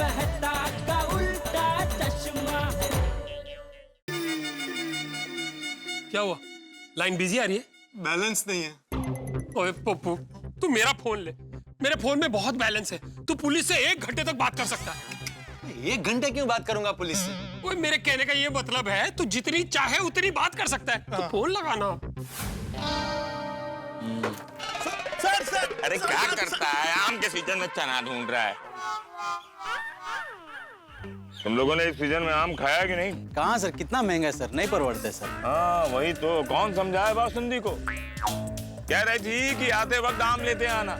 कहता का उल्टा चश्मा। क्या हुआ? लाइन बिजी आ रही है? बैलेंस नहीं है। ओए पप्पू, तू मेरा फोन ले, मेरे फोन में बहुत बैलेंस है। तू पुलिस से 1 घंटे तक बात कर सकता है। 1 घंटे क्यों बात करूंगा पुलिस से? ओए मेरे कहने का ये मतलब है, तू जितनी चाहे उतनी बात कर सकता है। तो फोन लगाना। सर अरे क्या करता है? आम के सीजन में चना ढूंढ रहा है। तुम लोगों ने इस सीजन में आम खाया कि नहीं? कहाँ सर, कितना महंगा है सर, नहीं परवड़ते सर। हाँ वही तो, कौन समझाए बासुंदी को? कह रही थी कि आते वक्त आम लेते आना।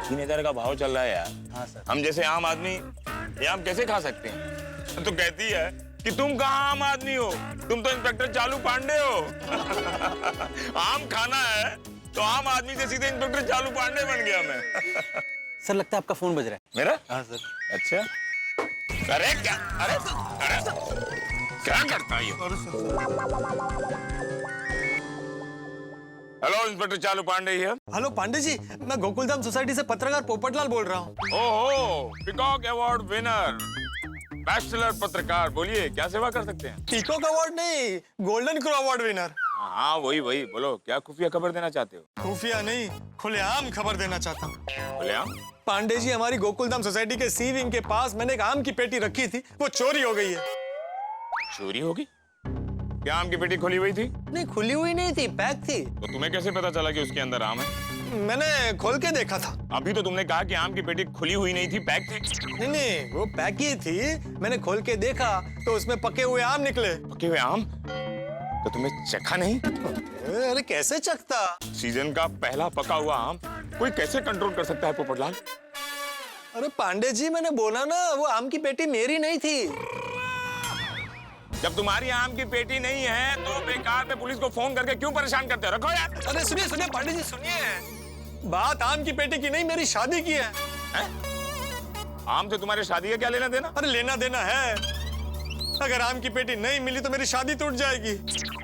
3000 का भाव चल रहा है यार। हाँ सर। हम जैसे आम आदमी ये आम कैसे खा सकते हैं? तो कहती है कि तुम कहाँ आम आदमी हो, तुम तो इंस्पेक्टर चालू पांडे हो। आम खाना है तो आम आदमी से सीधे इंस्पेक्टर चालू पांडे बन गया मैं। सर लगता है आपका फोन बज रहा है। मेरा? हाँ सर। अच्छा, अरे क्या, अरे क्या करता है ये? हेलो इंस्पेक्टर चालू पांडे हियर। हेलो पांडे जी, मैं गोकुलधाम सोसाइटी से पत्रकार पोपटलाल बोल रहा हूँ। ओहो, पीकॉक अवार्ड विनर, बैचलर पत्रकार। बोलिए क्या सेवा कर सकते हैं? पीकॉक अवार्ड नहीं, गोल्डन क्रो अवार्ड विनर। हाँ वही बोलो, क्या खुफिया खबर देना चाहते हो? खुफिया नहीं, खुलेआम खबर देना चाहता हूँ। खुलेआम? पांडे जी, हमारी गोकुलधाम सोसाइटी के सी विंग के पास मैंने एक आम की पेटी रखी थी, वो चोरी हो गई है। चोरी होगी? क्या आम की पेटी खुली हुई थी? नहीं, खुली हुई नहीं थी, पैक थी। तो तुम्हें कैसे पता चला कि उसके अंदर आम है? मैंने खोल के देखा था। अभी तो तुमने कहा कि आम की पेटी खुली हुई नहीं थी, पैक थी। नहीं, वो पैक ही थी। मैंने खोल के देखा तो उसमें पके हुए आम निकले। पके हुए आम? तो तुम्हें चखा नहीं? अरे कैसे चखता? सीजन का पहला पका हुआ आम कोई कैसे कंट्रोल कर सकता है पोपटलाल? अरे पांडे जी, मैंने बोला ना, वो आम की पेटी मेरी नहीं थी। जब तुम्हारी आम की पेटी नहीं है तो बेकार में पुलिस को फोन करके क्यों परेशान करते हो? रखो यार। अरे सुनिए पांडे जी, सुनिए। बात आम की पेटी की नहीं, मेरी शादी की है। आम से तुम्हारी शादी का क्या लेना देना? अरे लेना देना है। अगर आम की पेटी नहीं मिली तो मेरी शादी टूट जाएगी।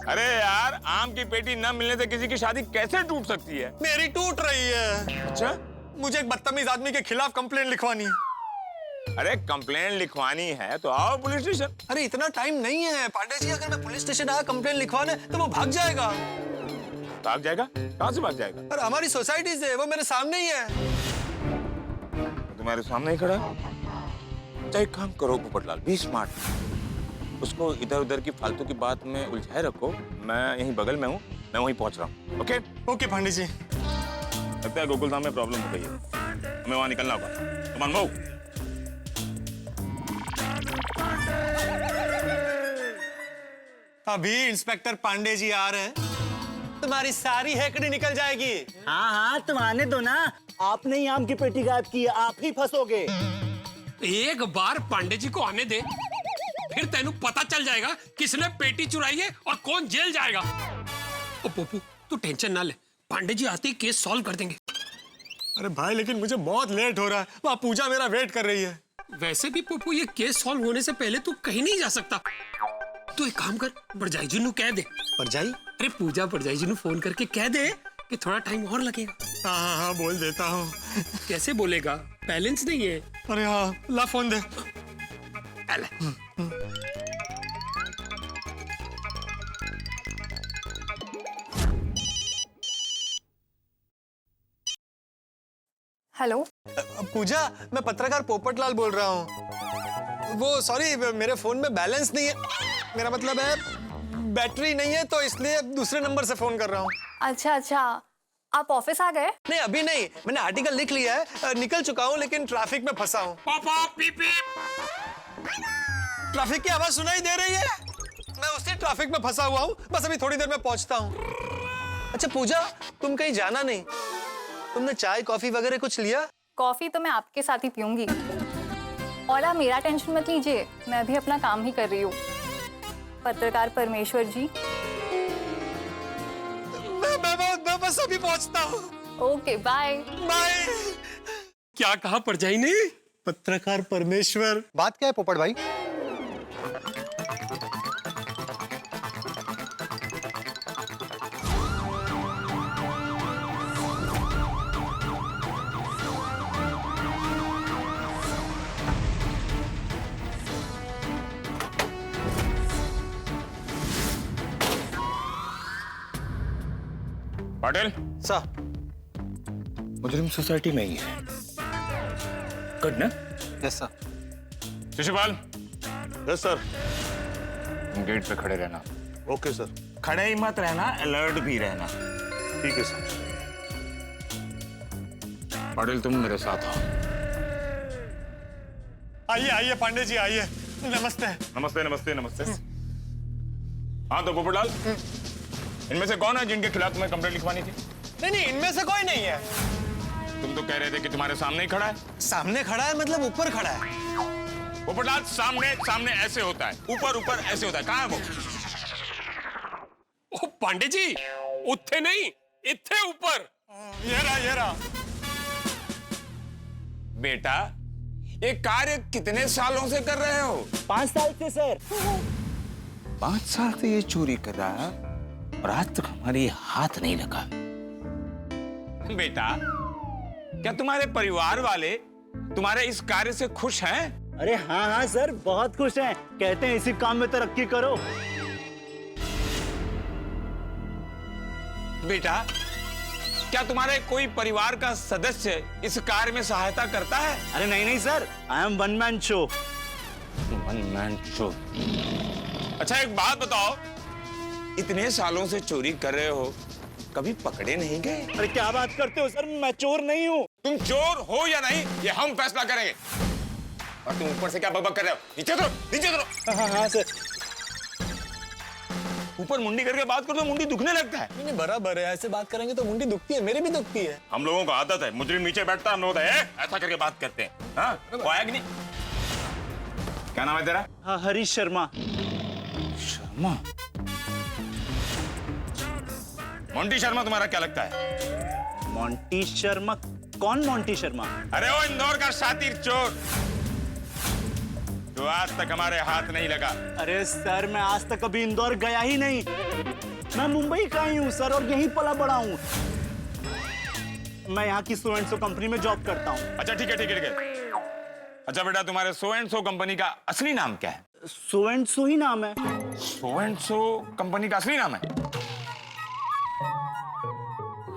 अरे यार, आम की पेटी न मिलने से किसी की शादी कैसे टूट सकती है? मेरी टूट रही है। अच्छा, मुझे एक बदतमीज आदमी के खिलाफ कंप्लेंट लिखवानी है। अरे कंप्लेंट लिखवानी है तो आओ पुलिस स्टेशन। अरे इतना टाइम नहीं है पांडे जी, अगर मैं पुलिस स्टेशन आया कंप्लेंट लिखवाने तो वो भाग जाएगा। भाग जाएगा? कहाँ से भाग जाएगा? अरे हमारी सोसाइटी से, वो मेरे सामने ही है। तुम्हारे सामने ही खड़ा है? अच्छा एक काम करो पोपटलाल, बी स्मार्ट। उसको इधर उधर की फालतू की बात में उलझाए रखो। मैं यहीं बगल में हूँ, मैं वहीं पहुंच रहा हूँ। ओके ओके पांडे जी। लगता है गोकुलधाम में प्रॉब्लम हो गई है, हमें वहां निकलना होगा। Come on move. अभी इंस्पेक्टर पांडे जी आ रहे हैं, तुम्हारी सारी हेकड़ी निकल जाएगी। हाँ हाँ, तुम आने दो ना। आपने ही आम की पेटी गायब की है, आप ही फंसोगे। एक बार पांडे जी को आने दे, फिर तेनू पता चल जाएगा किसने पेटी चुराई है और कौन जेल जाएगा। ओ पप्पू, तू टेंशन ना ले, पांडे जी आते ही केस सॉल्व कर देंगे। अरे भाई, लेकिन मुझे बहुत लेट हो रहा है, वहाँ पूजा मेरा वेट कर रही है। वैसे भी पप्पू, ये केस सॉल्व होने से पहले तू कहीं नहीं जा सकता। तू एक काम कर, भरजाई जी नू कह दे। भरजाई? अरे पूजा भरजाई जी नू फोन करके कह दे कि थोड़ा टाइम और लगेगा। हाँ बोल देता हूँ। कैसे बोलेगा? बैलेंस नहीं है। अरे हाँ, ला फोन दे। हेलो पूजा, मैं पत्रकार पोपटलाल बोल रहा हूँ। वो सॉरी, मेरे फोन में बैलेंस नहीं है, मेरा मतलब है बैटरी नहीं है, तो इसलिए दूसरे नंबर से फोन कर रहा हूँ। अच्छा, आप ऑफिस आ गए? नहीं अभी नहीं, मैंने आर्टिकल लिख लिया है, निकल चुका हूँ, लेकिन ट्रैफिक में फंसा हूँ। ट्रैफिक की आवाज सुनाई दे रही है? मैं उसी ट्रैफिक में फंसा हुआ हूँ, बस अभी थोड़ी देर में पहुंचता हूँ। अच्छा पूजा, तुम कहीं जाना नहीं? तुमने चाय कॉफी वगैरह कुछ लिया? कॉफी तो मैं आपके साथ ही पीऊंगी, और आप मेरा टेंशन मत लीजिए, मैं अभी अपना काम ही कर रही हूँ। पत्रकार परमेश्वर जी। मैं बस अभी पहुंचता हूँ। Okay bye. बाय। क्या कहा भरजाई ने? पत्रकार परमेश्वर। बात क्या है पोपट भाई? पाटिल सर। मुजरिम सोसाइटी में ही है। गुड ना? Yes sir. Shishupal, yes sir. Gate पे खड़े रहना। Okay sir. खड़े ही मत रहना, अलर्ट भी रहना। ठीक है सर। पाटिल तुम मेरे साथ आओ। आइए आइए पांडे जी आइए। नमस्ते। नमस्ते नमस्ते नमस्ते। हाँ तो पोपटलाल, इनमें से कौन है जिनके खिलाफ तुम्हें कंप्लेंट लिखवानी थी? नहीं, इनमें से कोई नहीं है। तुम तो कह रहे थे कि तुम्हारे सामने ही खड़ा है। सामने खड़ा है मतलब ऊपर खड़ा है। पोपटलाल, सामने सामने ऐसे होता है, ऊपर ऊपर ऐसे होता है। कहाँ है वो? ओ पांडे जी, उत्थे नहीं, इत्थे ऊपर। ये रहा। बेटा, ये कार्य कितने सालों से कर रहे हो? 5 साल से सर। 5 साल से ये चोरी कर रहा है और आज तक हमारी हाथ नहीं लगा। बेटा, क्या तुम्हारे परिवार वाले तुम्हारे इस कार्य से खुश हैं? अरे हाँ सर, बहुत खुश हैं। कहते हैं इसी काम में तरक्की करो। बेटा, क्या तुम्हारे कोई परिवार का सदस्य इस कार्य में सहायता करता है? अरे नहीं sir, I am one man show. One man show. अच्छा एक बात बताओ, इतने सालों से चोरी कर रहे हो, कभी पकड़े नहीं गए? अरे क्या बात करते हो सर, मैं चोर नहीं हूँ। तुम चोर हो या नहीं, ये हम फैसला करेंगे। और तुम ऊपर से क्या बकबक कर रहे हो? नीचे उतरो, नीचे उतरो। हाँ सर। ऊपर मुंडी करके बात करो तो मुंडी दुखने लगता है। नहीं बराबर है, ऐसे बात करेंगे तो मुंडी दुखती है, मेरी भी दुखती है। हम लोगों को आदत है, मुजरिम नीचे बैठता है, हम लोग ऐसा करके बात करते हैं। हाँ, वो आया कि नहीं? क्या नाम है तेरा? हाँ, हरीश शर्मा। शर्मा? मोंटी शर्मा तुम्हारा क्या लगता है? मोंटी शर्मा? कौन मोंटी शर्मा? अरे वो इंदौर का शातिर चोर जो आज तक हमारे हाथ नहीं लगा। अरे सर, मैं आज तक कभी इंदौर गया ही नहीं। मैं मुंबई का ही हूँ सर, और यहीं पला बड़ा हूँ। मैं यहाँ की सो एंड सो कंपनी में जॉब करता हूँ। अच्छा ठीक है, ठीक है, ठीक है। अच्छा बेटा, तुम्हारे सो एंड सो कंपनी का असली नाम क्या है? सो एंड सो ही नाम है। सो एंड सो कंपनी का असली नाम है?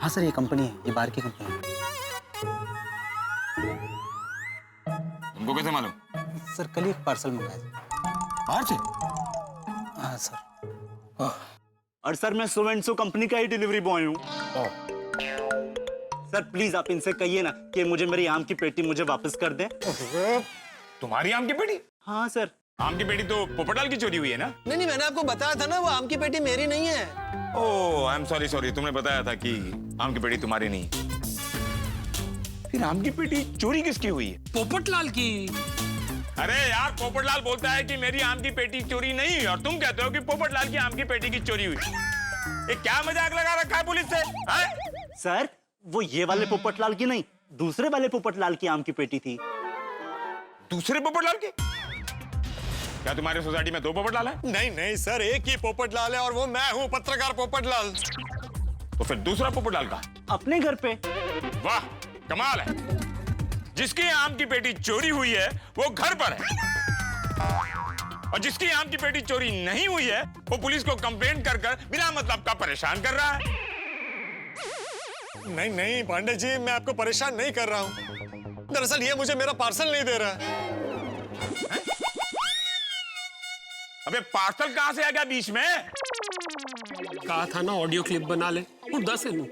हाँ सर, ये कंपनी है, ये बाहर की कंपनी है। तुमको कैसे मालूम? सर कल ही एक पार्सल मंगाया था। बाहर से? हाँ सर। और सर मैं सो एंड सो कंपनी का ही डिलीवरी बॉय हूँ। सर प्लीज आप इनसे कहिए ना कि मुझे मेरी आम की पेटी मुझे वापस कर दें। तुम्हारी आम की पेटी? हाँ सर। आम की पेटी तो पोपटलाल की चोरी हुई है ना? नहीं, मैंने आपको बताया था ना, वो आम की पेटी मेरी नहीं है। ओह, आई एम सॉरी, तुमने बताया था कि आम की पेटी तुम्हारी नहीं। फिर आम की पेटी चोरी किसकी हुई है? पोपटलाल की। अरे यार, पोपटलाल बोलता है कि मेरी आम की पेटी चोरी नहीं हुई और तुम कहते हो कि पोपटलाल की आम की पेटी की चोरी हुई। ये क्या मजाक लगा रखा है पुलिस से? सर वो ये वाले पोपटलाल की नहीं, दूसरे वाले पोपटलाल की आम की पेटी थी। दूसरे पोपटलाल की? क्या तुम्हारी सोसाइटी में 2 पोपटलाल है? नहीं सर, एक ही पोपटलाल है और वो मैं हूँ, पत्रकार पोपटलाल। तो फिर दूसरा पोपटलाल का? अपने घर पे। वाह, कमाल है। जिसकी आम की पेटी चोरी हुई है वो घर पर है, और जिसकी आम की पेटी चोरी नहीं हुई है वो पुलिस को कंप्लेंट कर बिना मतलब का परेशान कर रहा है। नहीं पांडे जी, मैं आपको परेशान नहीं कर रहा हूँ। दरअसल ये मुझे मेरा पार्सल नहीं दे रहा है। अबे पार्सल कहां से आ गया बीच में? कहा था ना ऑडियो क्लिप बना ले, खुदा से लूं।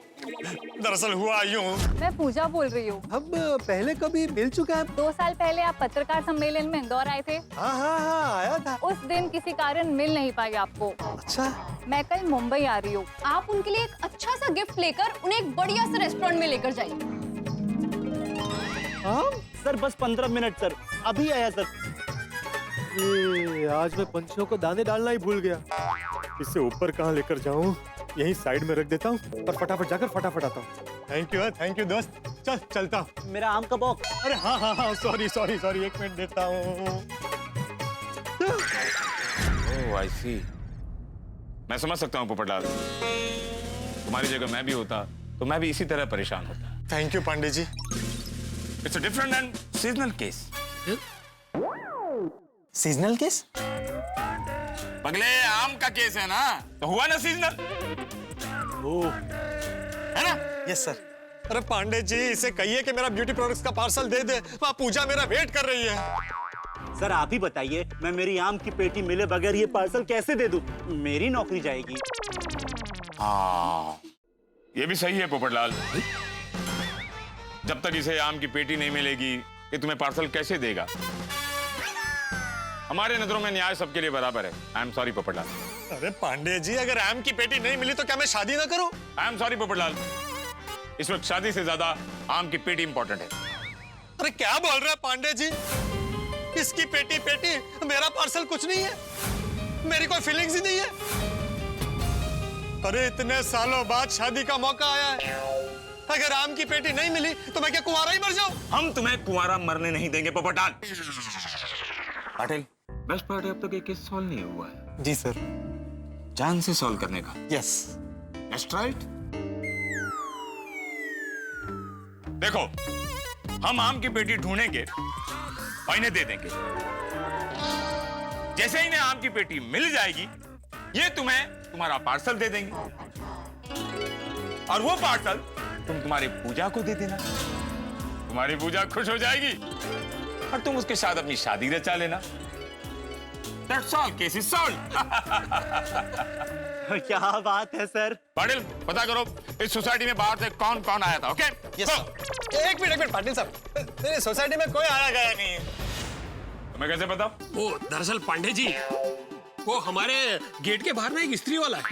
दरअसल हुआ यूं। मैं पूजा बोल रही हूँ। अब पहले कभी मिल चुका है? 2 साल पहले आप पत्रकार सम्मेलन में इंदौर आए थे। हाँ आया था। उस दिन किसी कारण मिल नहीं पाई आपको। अच्छा। मैं कल मुंबई आ रही हूँ। आप उनके लिए एक अच्छा सा गिफ्ट लेकर उन्हें एक बढ़िया से रेस्टोरेंट में लेकर जाइए। हाँ? सर बस 15 मिनट सर, अभी आया सर। आज मैं पंछियों को दाने डालना ही भूल गया। इसे ऊपर कहाँ लेकर जाऊँ? यहीं साइड में रख देता हूँ और फटाफट जाकर फटाफट आता हूँ। थैंक यू दोस्त। चलता हूँ। मेरा आम का बॉक्स। अरे हाँ, सॉरी, 1 मिनट देता हूँ। ओह आई सी। मैं समझ सकता हूँ पोपटलाल, तुम्हारी जगह मैं भी होता तो मैं भी इसी तरह परेशान होता। Thank you Pandey ji. It's a different and seasonal case. Seasonal case? पगले आम का केस है ना, तो हुआ ना सीजनल। है ना? Yes sir. अरे पांडे जी, इसे कहिए कि मेरा ब्यूटी प्रोडक्ट्स का पार्सल दे दे, वहाँ पूजा मेरा वेट कर रही है। सर आप ही बताइए, मैं मेरी आम की पेटी मिले बगैर ये पार्सल कैसे दे दूं? मेरी नौकरी जाएगी। हाँ, ये भी सही है पोपटलाल। जब तक इसे आम की पेटी नहीं मिलेगी, ये तुम्हें पार्सल कैसे देगा? हमारे नजरों में न्याय सबके लिए बराबर है। I am sorry Popatlal. अरे पांडे जी, अगर आम की पेटी नहीं मिली तो क्या मैं शादी ना करूं? I am sorry Popatlal. इस वक्त शादी से ज्यादा आम की पेटी इंपॉर्टेंट है। अरे क्या बोल रहे हैं पांडे जी? इसकी पेटी पेटी, मेरा पार्सल कुछ नहीं है, मेरी कोई फीलिंग्स ही नहीं है। अरे इतने सालों बाद शादी का मौका आया है, अगर आम की पेटी नहीं मिली तो मैं क्या कुंवारा ही मर जाऊं? हम तुम्हें कुंवारा मरने नहीं देंगे पोपटलाल। पाटिल, बेस्ट पार्ट है अब तक ये केस सॉल्व नहीं हुआ है। जी सर। जान से सॉल्व करने का। यस। That's right. देखो, हम आम की पेटी ढूंढेंगे और इन्हें दे देंगे। जैसे इन्हें आम की पेटी मिल जाएगी, ये तुम्हें तुम्हारा पार्सल दे देंगे और वो पार्सल तुम तुम्हारी पूजा को दे देना। तुम्हारी पूजा खुश हो जाएगी और तुम उसके साथ अपनी शादी रचा लेना। That's all, case is solved. क्या बात है सर। पाटिल, पता करो इस सोसाइटी में बाहर से कौन कौन आया था। ओके? Yes sir. एक मिनट पाटिल साहब, मेरे सोसाइटी में कोई आया गया नहीं है। तुम्हें कैसे पता? वो दरअसल पांडे जी, वो हमारे गेट के बाहर ना एक स्त्री वाला है,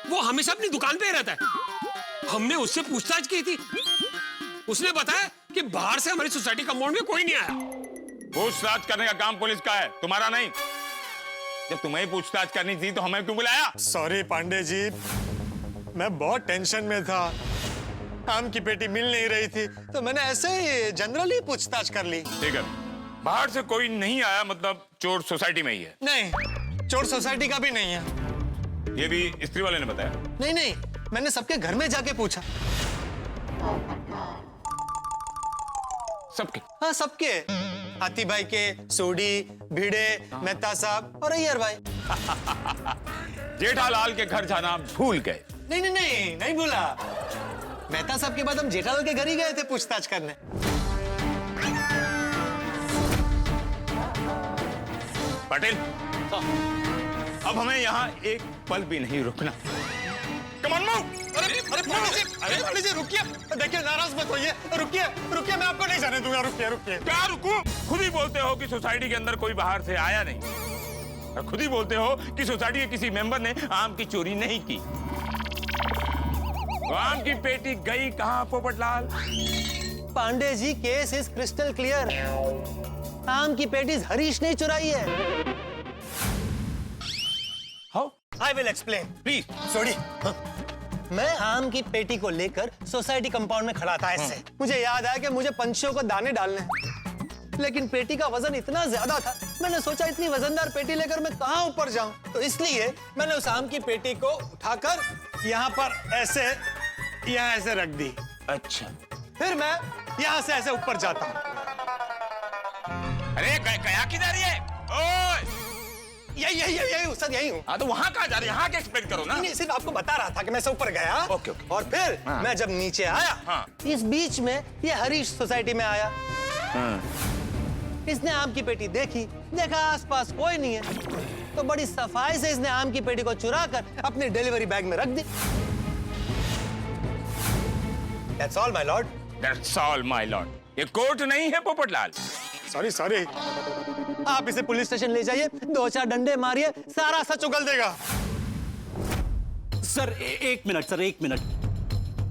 वो हमेशा अपनी दुकान पे ही रहता है। हमने उससे पूछताछ की थी, उसने बताया कि बाहर से हमारी सोसाइटी कंपाउंड में कोई नहीं आया। पूछताछ करने का काम पुलिस का है, तुम्हारा नहीं। जब तुम्हें पूछताछ करनी थी तो हमें क्यों बुलाया? सॉरी पांडे जी, मैं बहुत टेंशन में था, आम की पेटी मिल नहीं रही थी, तो मैंने ऐसे ही जनरली पूछताछ कर ली। ठीक है, बाहर से कोई नहीं आया, मतलब चोर सोसाइटी में ही है? नहीं, चोर सोसाइटी का भी नहीं है। ये भी स्त्री वाले ने बताया? नहीं, मैंने सबके घर में जाके पूछा। सबके? हाँ सबके, हाथी भाई के, सोडी, भिड़े, मेहता साहब और अय्यर भाई। जेठालाल के घर जाना भूल गए? नहीं भूला। मेहता साहब के बाद हम जेठालाल के घर ही गए थे पूछताछ करने। पटेल, अब हमें यहाँ एक पल भी नहीं रुकना। Come on, move! अरे पांडे जी रुकिए, देखिए नाराज मत होइए, रुकिए, मैं आपको नहीं जाने दूंगा, रुकिए। क्या रुकूं? खुद ही बोलते हो कि सोसाइटी के अंदर कोई बाहर से आया नहीं, और खुद ही बोलते हो कि सोसाइटी के किसी मेंबर ने आम की चोरी नहीं की। तो आम की पेटी गई कहाँ Popatlal? Pandey ji, case is crystal clear. आम की पेटी हरीश ने चुराई है। How? I will explain, please. Sorry, मैं आम की पेटी को लेकर सोसाइटी कंपाउंड में खड़ा था ऐसे। मुझे याद आया कि मुझे पंछियों को दाने डालने हैं, लेकिन पेटी का वजन इतना ज्यादा था, मैंने सोचा इतनी वजनदार पेटी लेकर मैं कहाँ ऊपर जाऊं, तो इसलिए मैंने उस आम की पेटी को उठाकर यहाँ पर ऐसे रख दी। अच्छा, फिर मैं यहाँ से ऐसे ऊपर जाता हूँ। अरे गया किधर ये? ओए! यही उस्ताद, यही हूँ। हाँ तो वहाँ कहाँ जा रहे? यहाँ के एक्सप्लेन करो ना। नहीं, सिर्फ आपको बता रहा था कि मैं से ऊपर गया। ओके। और फिर मैं जब नीचे आया, हाँ। इस बीच में ये हरीश सोसाइटी में आया। इसने आम की पेटी देखी, देखा आसपास कोई नहीं है, तो बड़ी सफाई से इसने आम की पेटी को चुरा कर अपने डिलीवरी बैग में रख दी। That's all, my lord. That's all, my lord. ये कोर्ट नहीं है पोपटलाल। सॉरी, आप इसे पुलिस स्टेशन ले जाइए, 2-4 डंडे मारिए, सारा सच उगल देगा। सर एक मिनट।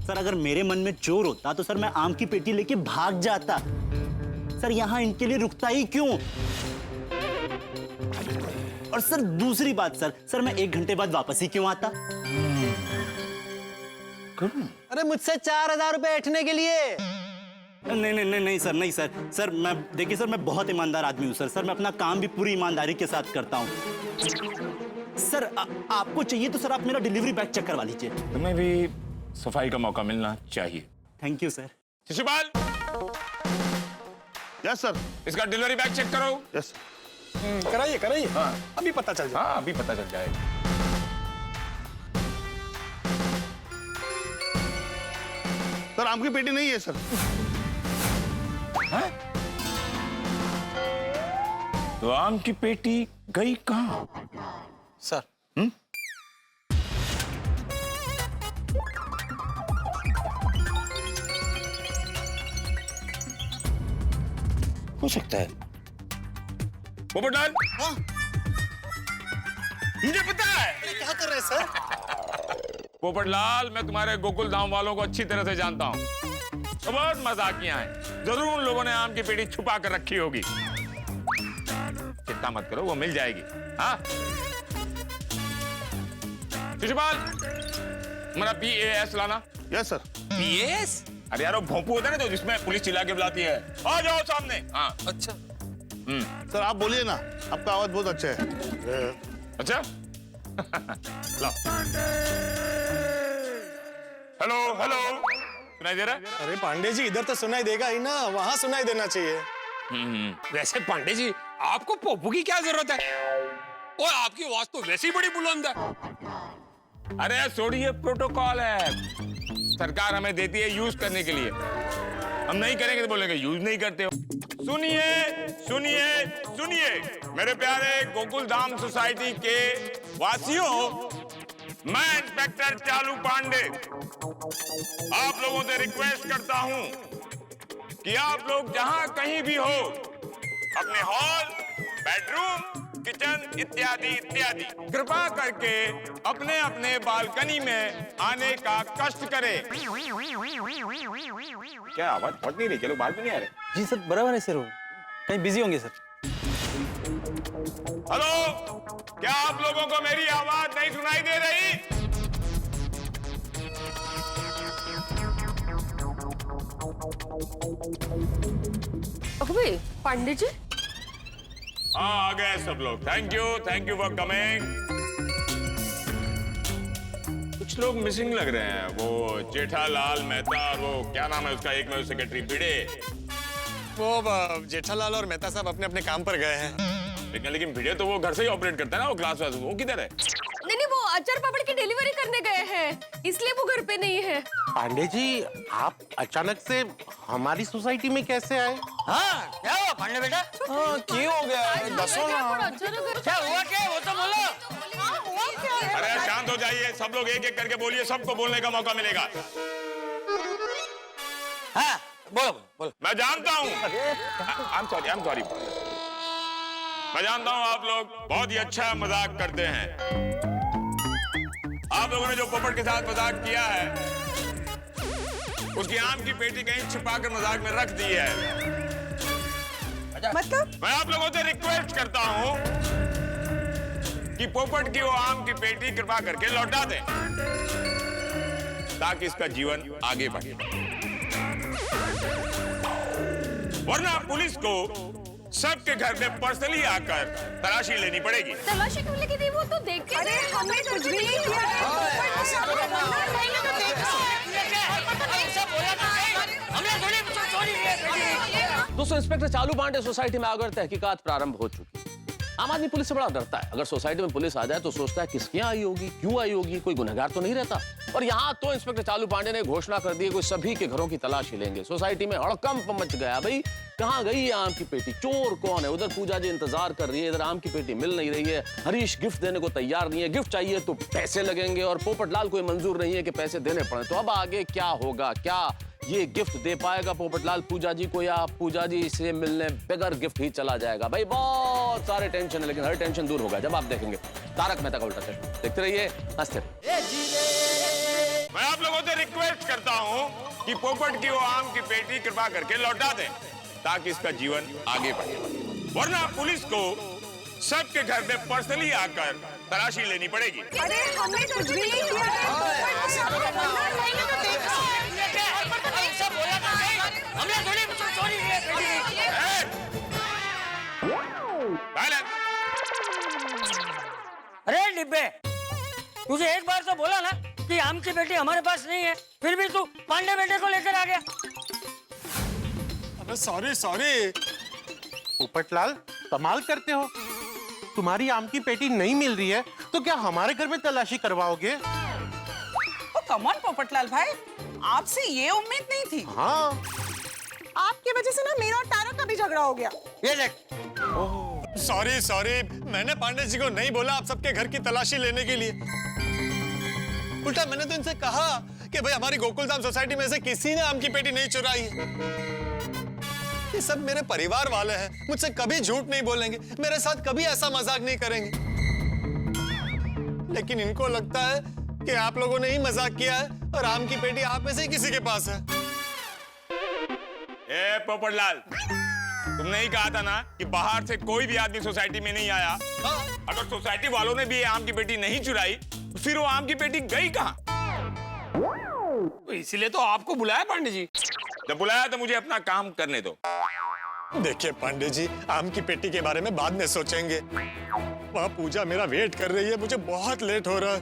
सर अगर मेरे मन में चोर होता तो सर मैं आम की पेटी लेके भाग जाता। सर यहाँ इनके लिए रुकता ही क्यों? और सर दूसरी बात, सर मैं 1 घंटे बाद वापस ही क्यों आता? अरे मुझसे 4000 रुपए ऐंठने के लिए। नहीं सर मैं देखिए सर, मैं बहुत ईमानदार आदमी हूँ सर मैं अपना काम भी पूरी ईमानदारी के साथ करता हूँ। सर आपको चाहिए तो सर आप मेरा डिलीवरी बैग चेक करवा लीजिए। तुम्हें भी सफाई का मौका मिलना चाहिए। Thank you sir. Shishupal, yes sir. इसका डिलीवरी बैग चेक करो। यस कराइए। हाँ। अभी पता चल जाए। हाँ, अभी पता चल जाएगा। सर आम की पेटी नहीं है सर। तो आम की पेटी गई कहाँ? सर हो सकता है पोपटलाल। मुझे पता है क्या कर रहे हैं सर? पोपटलाल, मैं तुम्हारे गोकुल धाम वालों को अच्छी तरह से जानता हूँ। तो बहुत मजाकियां हैं। जरूर उन लोगों ने आम की पेटी छुपा कर रखी होगी। चिंता मत करो, वो मिल जाएगी। हाँ शिशुपाल, हमारा PAS लाना। Yes sir. पीएस? अरे यार वो भोंपू होता है ना, तो जिसमें पुलिस चिल्ला के बुलाती है। आ जाओ सामने। हाँ अच्छा। सर आप बोलिए ना, आपका आवाज बहुत अच्छा है। अच्छा लो। हेलो हेलो, सुनाई दे रहा है? अरे पांडे जी, इधर तो सुनाई देगा ही ना, वहां सुनाई देना चाहिए। वैसे पांडे जी, आपको पोपू की क्या जरूरत है? और आपकी आवाज तो वैसे ही बड़ी बुलंद है। अरे छोड़िए, प्रोटोकॉल है, सरकार हमें देती है यूज करने के लिए। हम नहीं करेंगे तो बोलेंगे यूज नहीं करते हो। सुनिए सुनिए सुनिए मेरे प्यारे गोकुल धाम सोसाइटी के वासियों, मैं इंस्पेक्टर चालू पांडे आप लोगों से रिक्वेस्ट करता हूं कि आप लोग जहां कहीं भी हो, अपने हॉल, बेडरूम, किचन इत्यादि इत्यादि, कृपा करके अपने अपने बालकनी में आने का कष्ट करें। क्या आवाज पहुंच नहीं रही? चलो बाहर भी नहीं आ रहे। जी सर, बराबर है सर, वो कहीं बिजी होंगे सर। हेलो, क्या आप लोगों को मेरी आवाज नहीं सुनाई दे रही? अबे पांडे जी, हाँ आ गए सब लोग। Thank you for coming. कुछ लोग मिसिंग लग रहे हैं। वो जेठालाल मेहता और वो क्या नाम है उसका, एक में सेक्रेटरी भिड़े। वो जेठालाल और मेहता साहब अपने अपने काम पर गए हैं। लेकिन भिड़े तो वो घर से ही ऑपरेट करता है ना, वो क्लास वाला। वो किधर है? नहीं वो अचार पापड़ की डिलीवरी करने गए हैं, इसलिए वो घर पे नहीं है। पांडे जी, आप अचानक से हमारी सोसाइटी में कैसे आए? हाँ क्या हुआ पांडे बेटा? क्यों हो गया? दसो ना। क्या हुआ, क्या वो तो बोलो। अरे शांत हो जाइए, सब लोग एक एक करके बोलिए, सबको बोलने का मौका मिलेगा। हाँ बोलो बोलो। मैं जानता हूँ, आई एम सॉरी, मैं जानता हूँ आप लोग बहुत ही अच्छा मजाक करते हैं। आप लोगों ने जो पोपट के साथ मजाक किया है, उसकी आम की पेटी कहीं छिपा कर मजाक में रख दी है। मतलब? मैं आप लोगों से रिक्वेस्ट करता हूँ कि पोपट की वो आम की पेटी कृपा करके लौटा दें, ताकि इसका जीवन आगे बढ़े। वरना पुलिस को सबके घर में पर्सनली आकर तलाशी लेनी पड़ेगी। तलाशी क्यों लेके दी? वो तो देख के। अरे हमने कुछ भी नहीं किया। दोस्तों, इंस्पेक्टर चालू पांडे सोसाइटी में आकर तहकीकात प्रारंभ हो चुकी है। आम आदमी पुलिस से बड़ा डरता है। अगर सोसाइटी में पुलिस आ जाए तो सोचता है किसके यहाँ आई होगी, क्यों आई होगी, कोई गुनहगार तो नहीं रहता। और यहाँ तो इंस्पेक्टर चालू पांडे ने घोषणा कर दी है, कोई सभी के घरों की तलाशी लेंगे। सोसाइटी में हड़कंप मच गया। भाई कहाँ गई ये आम की पेटी, चोर कौन है? उधर पूजा जी इंतजार कर रही है, इधर आम की पेटी मिल नहीं रही है। हरीश गिफ्ट देने को तैयार नहीं है, गिफ्ट चाहिए तो पैसे लगेंगे, और पोपटलाल को मंजूर नहीं है कि पैसे देने पड़े। तो अब आगे क्या होगा? क्या ये गिफ्ट दे पाएगा पोपटलाल पूजा जी को, या पूजा जी से मिलने बगैर गिफ्ट ही चला जाएगा? भाई बहुत सारे टेंशन है, लेकिन हर टेंशन दूर होगा जब आप देखेंगे तारक मेहता का उल्टा चश्मा। देखते रहिए, हंसते रहिए। मैं आप लोगों से रिक्वेस्ट करता हूं कि पोपट की वो आम की पेटी कृपा करके लौटा दें, ताकि इसका जीवन आगे बढ़े। वरना पुलिस को सबके घर में पर्सनली आकर तलाशी लेनी पड़ेगी। अरे हमने कुछ भी नहीं अरे डिब्बे, तुझे एक बार तो बोला ना कि आम की पेटी हमारे पास नहीं है, फिर भी तू पांडे बेटे को लेकर आ गया। अबे सॉरी। पोपटलाल, कमाल करते हो। तुम्हारी आम की पेटी नहीं मिल रही है तो क्या हमारे घर में तलाशी करवाओगे? कम ऑन पोपटलाल भाई, आपसे ये उम्मीद नहीं थी। हाँ आपकी वजह से ना मेरा और तारा का भी झगड़ा हो गया। ये देख। सॉरी, मैंने पांडे जी को नहीं बोला आप सबके घर की तलाशी लेने के लिए। उल्टा मैंने तो इनसे कहा कि भाई हमारी गोकुलधाम सोसाइटी में से किसी ने आम की पेटी नहीं चुराई है। ये सब मेरे परिवार वाले हैं, मुझसे कभी झूठ नहीं बोलेंगे, मेरे साथ कभी ऐसा मजाक नहीं करेंगे। लेकिन इनको लगता है कि आप लोगों ने ही मजाक किया है और आम की पेटी आप में से ही किसी के पास है। ए पोपटलाल, तुमने ही कहा था ना कि बाहर से कोई भी आदमी सोसाइटी में नहीं आया। अगर सोसाइटी वालों ने भी ये आम की पेटी नहीं चुराई तो फिर वो आम की पेटी गई कहाँ? इसीलिए तो आपको बुलाया पांडे जी। जब बुलाया तो मुझे अपना काम करने दो। देखिए पांडे जी, आम की पेटी के बारे में बाद में सोचेंगे। वहाँ पूजा मेरा वेट कर रही है, मुझे बहुत लेट हो रहा है।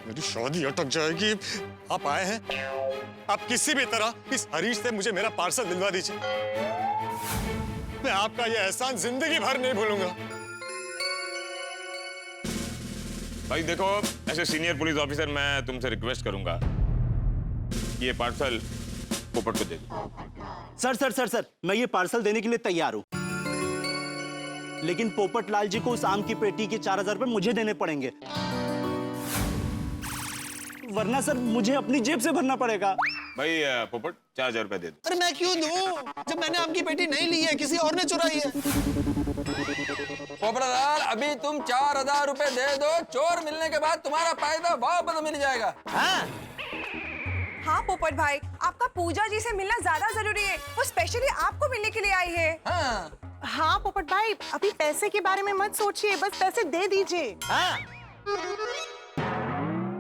मेरी शादी अटक जाएगी। आप आए हैं, आप किसी भी तरह इस हरीश से मुझे मेरा पार्सल दिलवा दीजिए। मैं आपका ये एहसान जिंदगी भर नहीं भूलूंगा। भाई देखो, ऐसे सीनियर पुलिस ऑफिसर मैं तुमसे रिक्वेस्ट करूंगा कि ये पार्सल पोपट को दे दो। सर, मैं ये पार्सल देने के लिए तैयार हूँ, लेकिन पोपट लाल जी को उस आम की पेटी के 4000 रुपए मुझे देने पड़ेंगे, वरना सर मुझे अपनी जेब से भरना पड़ेगा। भाई पोपट 4000 रुपए दे दो। अरे मैं क्यों दूं, जब मैंने आम की पेटी नहीं ली है, किसी और ने चुराई है। पोपटलाल, अभी तुम 4000 रुपए दे दो, चोर मिलने के बाद तुम्हारा फायदा वापस मिल जाएगा। हाँ पोपट भाई, आपका पूजा जी से मिलना ज्यादा जरूरी है। वो स्पेशली आपको मिलने के लिए आई है। हाँ पोपट भाई, अभी पैसे के बारे में मत सोचिए, बस पैसे दे दीजिए।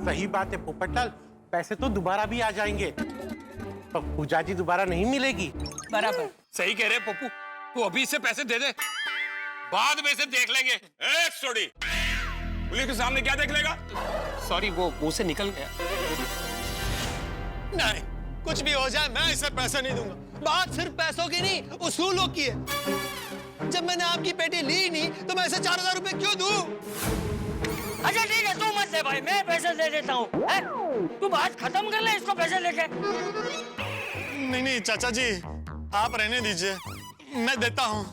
सही बात है पोपटलाल, पैसे तो दोबारा भी आ जाएंगे, तो पूजा जी दोबारा नहीं मिलेगी। बराबर सही कह रहे पप्पू, तू अभी से पैसे दे दे, बाद में से देख लेंगे। ए छोड़ी, पुलिस के सामने क्या देख लेगा? सॉरी, वो मुंह से निकल गया। नहीं, कुछ भी हो जाए मैं इसे पैसे नहीं दूंगा। बात सिर्फ पैसों की नहीं, उसूलों की है। जब मैंने आपकी पेटी ली नहीं तो मैं इसे 4000 रुपए क्यों दूं? अच्छा ठीक है, तू मत दे भाई, मैं पैसे दे देता हूँ। तू बात खत्म कर ले इसको पैसे लेके। नहीं चाचा जी, आप रहने दीजिए, मैं देता हूँ।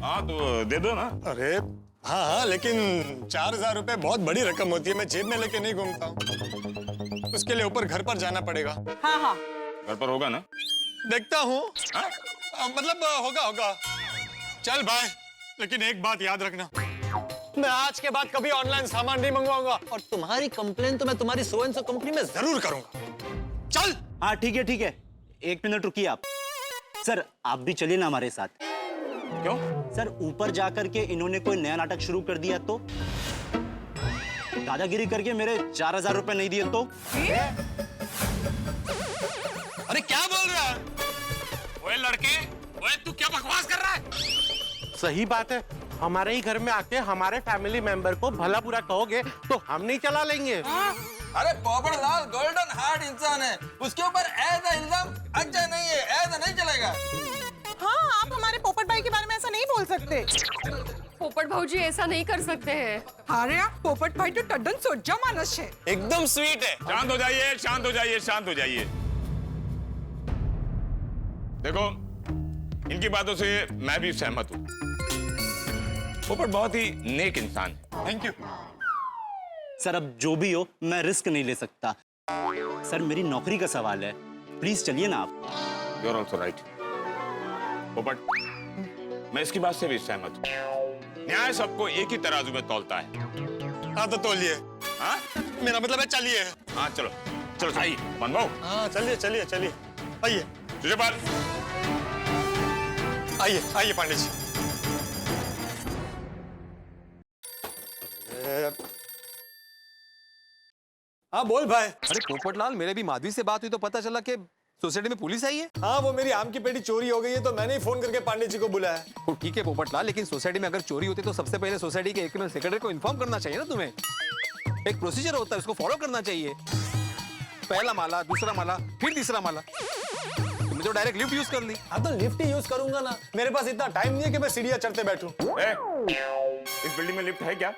हाँ तो दे दो ना। अरे हाँ, लेकिन 4000 रुपए बहुत बड़ी रकम होती है, मैं जेब में लेके नहीं घूमता हूँ। उसके लिए ऊपर घर पर जाना पड़ेगा। हाँ घर पर होगा ना? देखता हूँ। मतलब होगा। चल भाई, लेकिन एक बात याद रखना, मैं आज के बाद कभी ऑनलाइन सामान नहीं मंगवाऊंगा, और तुम्हारी कंप्लेन तो मैं तुम्हारी सो एंड सो कंपनी में जरूर करूंगा। चल। हाँ ठीक है, 1 मिनट रुकिए आप। सर आप भी चलिए ना हमारे साथ। क्यों? सर ऊपर जाकर के इन्होंने कोई नया नाटक शुरू कर दिया तो, दादागिरी करके मेरे 4000 रुपए नहीं दिए तो। अरे क्या बोल रहा है? ओए लड़के, ओए तू क्या बकवास कर रहा है? सही बात है, हमारे ही घर में आके हमारे फैमिली मेंबर को भला बुरा कहोगे तो हम नहीं चला लेंगे। अरे पोपटलाल गोल्डन हार्ट इंसान है, उसके ऊपर ऐसा इल्जाम अच्छा नहीं है, ऐसा नहीं चलेगा। हाँ, आप हमारे पोपट भाई के बारे में ऐसा नहीं बोल सकते। पोपट भाऊजी ऐसा नहीं कर सकते हैं। अरे पोपट भाई तो टड्डन सोजा मानस है, एकदम स्वीट है। शांत हो जाइए, शांत हो जाइए। देखो, इनकी बातों से मैं भी सहमत हूँ। पोपट बहुत ही नेक इंसान है। Thank you. सर अब जो भी हो, मैं रिस्क नहीं ले सकता। सर मेरी नौकरी का सवाल है, प्लीज चलिए ना आप। You are also right. Popat, मैं इसकी बात से भी सहमत हूँ। न्याय सबको एक ही तराजू में तौलता है। हाँ तो तोलिए। हाँ? मेरा मतलब है चलिए। हाँ चलो आइए मनभाऊ। हाँ चलिए। आइए तुझेपाल, आइए पांडे जी। हाँ बोल भाई। अरे पोपटलाल, मेरे भी माधवी से बात हुई तो पता चला कि सोसाइटी में पुलिस आई है। हाँ, वो मेरी आम की पेटी चोरी हो गई है, तो मैंने ही फोन करके पांडे जी को बुलाया। तो ठीक है पोपटलाल, लेकिन सोसाइटी में अगर चोरी होती तो सबसे पहले सोसाइटी के एक सेक्रेटरी को इन्फॉर्म करना चाहिए ना तुम्हें। एक प्रोसीजर होता है, उसको फॉलो करना चाहिए। पहला माला, दूसरा माला, फिर तीसरा माला। तुमने तो डायरेक्ट लिफ्ट यूज कर ली। हाँ तो लिफ्ट ही यूज करूंगा ना, मेरे पास इतना टाइम नहीं है कि मैं सीढ़ियां चढ़ते बैठूं। इस बिल्डिंग में लिफ्ट है क्या?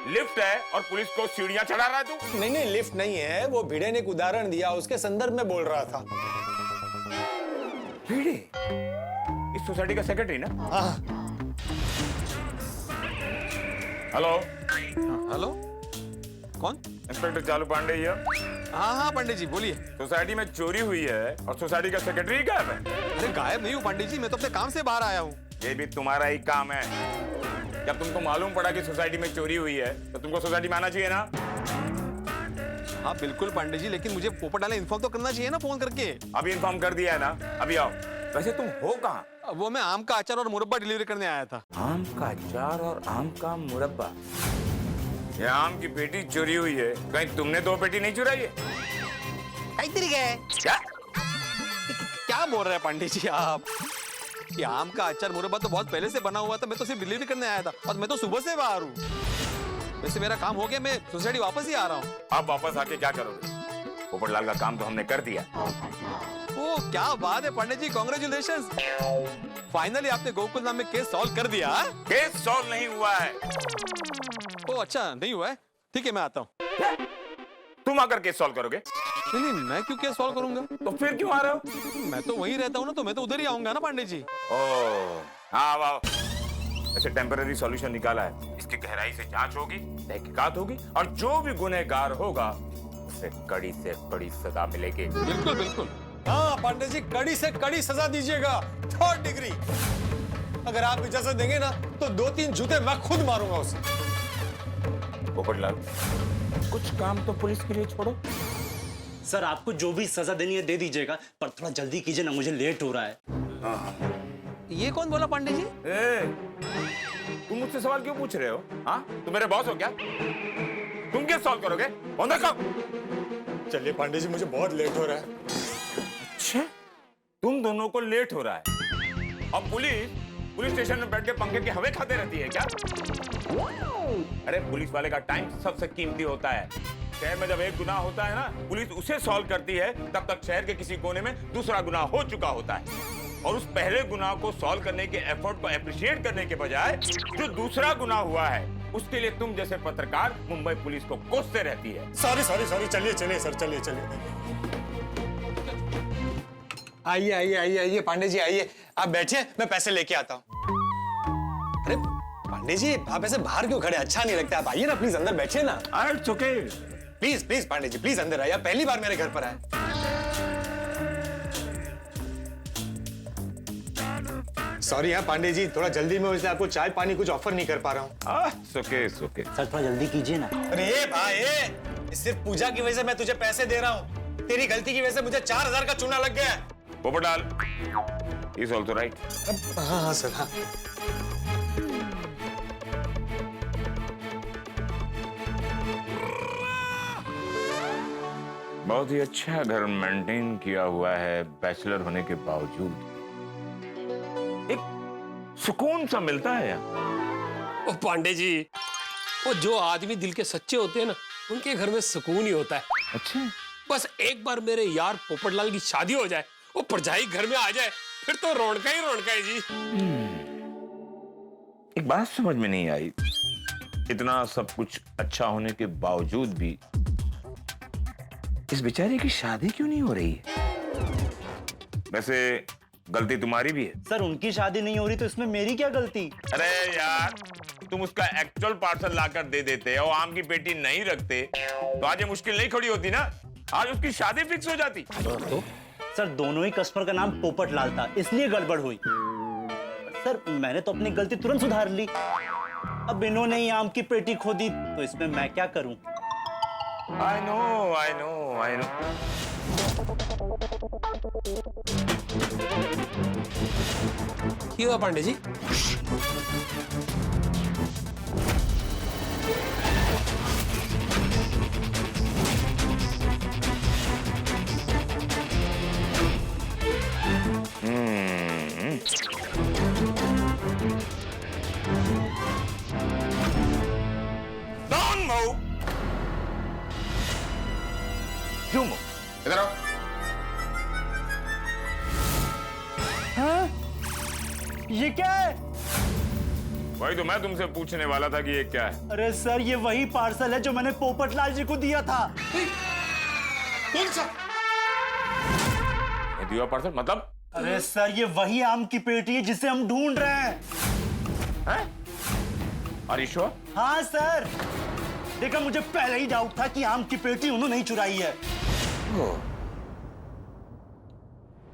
लिफ्ट है और पुलिस को सीढ़ियां चढ़ा रहा है तू? नहीं नहीं, लिफ्ट नहीं है, वो भिड़े ने एक उदाहरण दिया, उसके संदर्भ में बोल रहा था। भिड़े इस सोसाइटी का सेक्रेटरी ना? हाँ। हेलो हेलो, कौन? इंस्पेक्टर चालू पांडे ये। हाँ हाँ पंडित जी बोलिए। सोसाइटी में चोरी हुई है और सोसाइटी का सेक्रेटरी गायब है। अरे गायब नहीं हूँ पंडित जी, मैं तो अपने काम से बाहर आया हूँ। ये भी तुम्हारा ही काम है। जब तुमको मालूम पड़ा कि सोसाइटी में चोरी हुई है तो तुमको सोसाइटी में आना चाहिए ना? हाँ बिल्कुल पंडित जी, लेकिन मुझे पोपट ने इन्फॉर्म तो करना चाहिए ना फोन करके। अभी इन्फॉर्म कर दिया है ना, अभी आओ। वैसे तुम हो कहाँ? वो मैं आम का अचार और मुरब्बा डिलीवरी करने आया था। आम का अचार और आम का मुरब्बा? ये आम की पेटी चोरी हुई है, कहीं तुमने 2 पेटी नहीं चुराई है? क्या क्या बोल रहे हैं पंडित जी आप? ये आम का अचार मुरब्बा तो बहुत पहले से बना हुआ था, मैं तो सिर्फ डिलीवरी करने आया था और मैं तो सुबह से बाहर हूँ। वैसे मेरा काम हो गया, मैं सोसाइटी वापस ही आ रहा हूँ। अब वापस आके क्या करोगे? पोपटलाल का काम तो हमने कर दिया। ओ क्या बात है पंडित जी, कांग्रेचुलेशंस। फाइनली आपने गोकुल नाम में केस सॉल्व कर दिया। केस सॉल्व नहीं हुआ है। ओ अच्छा नहीं हुआ है, ठीक है मैं आता हूँ। तुम आकर केस सॉल्व करोगे? नहीं नहीं, मैं क्यों केस सॉल्व करूंगा? तो फिर क्यों आ रहे हो? मैं तो वहीं रहता हूँ ना, तो मैं तो उधर ही आऊंगा ना पंडित जी। ओह हाँ वाह, ऐसे टेम्पररी सॉल्यूशन निकाला है। इसकी गहराई से जांच होगी, तहकीकात होगी और जो भी गुनहगार होगा उसे कड़ी से कड़ी सजा मिलेगी। बिल्कुल बिल्कुल। हाँ पंडित जी, कड़ी से कड़ी सजा दीजिएगा, 3rd डिग्री। अगर आप इजाजत देंगे ना तो 2-3 जूते मैं खुद मारूंगा उसे। पोपटलाल, कुछ काम तो पुलिस के लिए छोड़ो। सर आपको जो भी सजा देनी है दे दीजिएगा, पर थोड़ा जल्दी कीजिए ना, मुझे लेट हो रहा है। ये कौन बोला पंडित जी? तुम मुझसे सवाल क्यों पूछ रहे हो? हाँ, तुम मेरे बॉस हो क्या? तुम क्या सॉल्व करोगे? चलिए पांडे जी, मुझे बहुत लेट हो रहा है। अच्छा, तुम दोनों को लेट हो रहा है। अब पुलिस स्टेशन में बैठ के पंखे की हवा खाते रहती है क्या? अरे पुलिस वाले का टाइम सबसे कीमती होता है। शहर में जब एक गुनाह होता है ना, पुलिस उसे सॉल्व करती है, तब तक शहर के किसी कोने में दूसरा गुनाह हो चुका होता है। और उस पहले गुनाह को सॉल्व करने के एफर्ट को एप्रिशिएट करने के बजाय जो दूसरा गुनाह हुआ है उसके लिए तुम जैसे पत्रकार मुंबई पुलिस को कोसते रहती है। सॉरी, चलिए सर, चलिए। आइए पांडे जी आइए, आप बैठिए, मैं पैसे लेके आता हूँ। अरे पांडे जी, आप ऐसे बाहर क्यों खड़े? अच्छा नहीं लगता, आप आइए ना प्लीज, अंदर बैठिए ना। It's okay. Please Pandey ji, please अंदर आइए, आप पहली बार मेरे घर पर आए। सॉरी हाँ पांडे जी, थोड़ा जल्दी में, वैसे आपको चाय पानी कुछ ऑफर नहीं कर पा रहा हूँ। ओके। सर थोड़ा जल्दी कीजिए ना। अरे भाई, सिर्फ पूजा की वजह से मैं तुझे पैसे दे रहा हूँ, तेरी गलती की वजह से मुझे 4000 का चूना लग गया है। Popatlal, is also right. हाँ सर, हाँ। बहुत ही अच्छा घर मेंटेन किया हुआ है, बैचलर होने के बावजूद। एक सुकून सा मिलता है यार। ओ पांडे जी, वो जो आदमी दिल के सच्चे होते हैं ना, उनके घर में सुकून ही होता है। अच्छा, बस एक बार मेरे यार पोपटलाल की शादी हो जाए, वो परजाई घर में आ जाए, फिर तो रौनका ही रौनका है जी। एक बात समझ में नहीं आई, इतना सब कुछ अच्छा होने के बावजूद भी इस बेचारे की शादी क्यों नहीं हो रही है? वैसे गलती तुम्हारी भी है। सर उनकी शादी नहीं हो रही तो इसमें मेरी क्या गलती? अरे यार, तुम उसका एक्चुअल पार्सल लाकर दे देते और आम की पेटी नहीं रखते तो आज ये मुश्किल नहीं खड़ी होती ना, आज उसकी शादी फिक्स हो जाती। तो सर दोनों ही कस्टमर का नाम पोपटलाल था, इसलिए गड़बड़ हुई। सर मैंने तो अपनी गलती तुरंत सुधार ली, अब इन्होंने ही आम की पेटी खो दी तो इसमें मैं क्या करूं? I know. क्यों हुआ पांडे जी? Don't move. क्यों move? इधर आओ। हाँ? ये क्या है? वही तो मैं तुमसे पूछने वाला था कि ये क्या है। अरे सर, ये वही पार्सल है जो मैंने पोपटलाल जी को दिया था। कौन सा? ये दिया पार्सल मतलब? अरे सर, ये वही आम की पेटी है जिसे हम ढूंढ रहे हैं। Are you sure? हाँ सर, देखा, मुझे पहले ही डाउट था कि आम की पेटी उन्होंने ही चुराई है।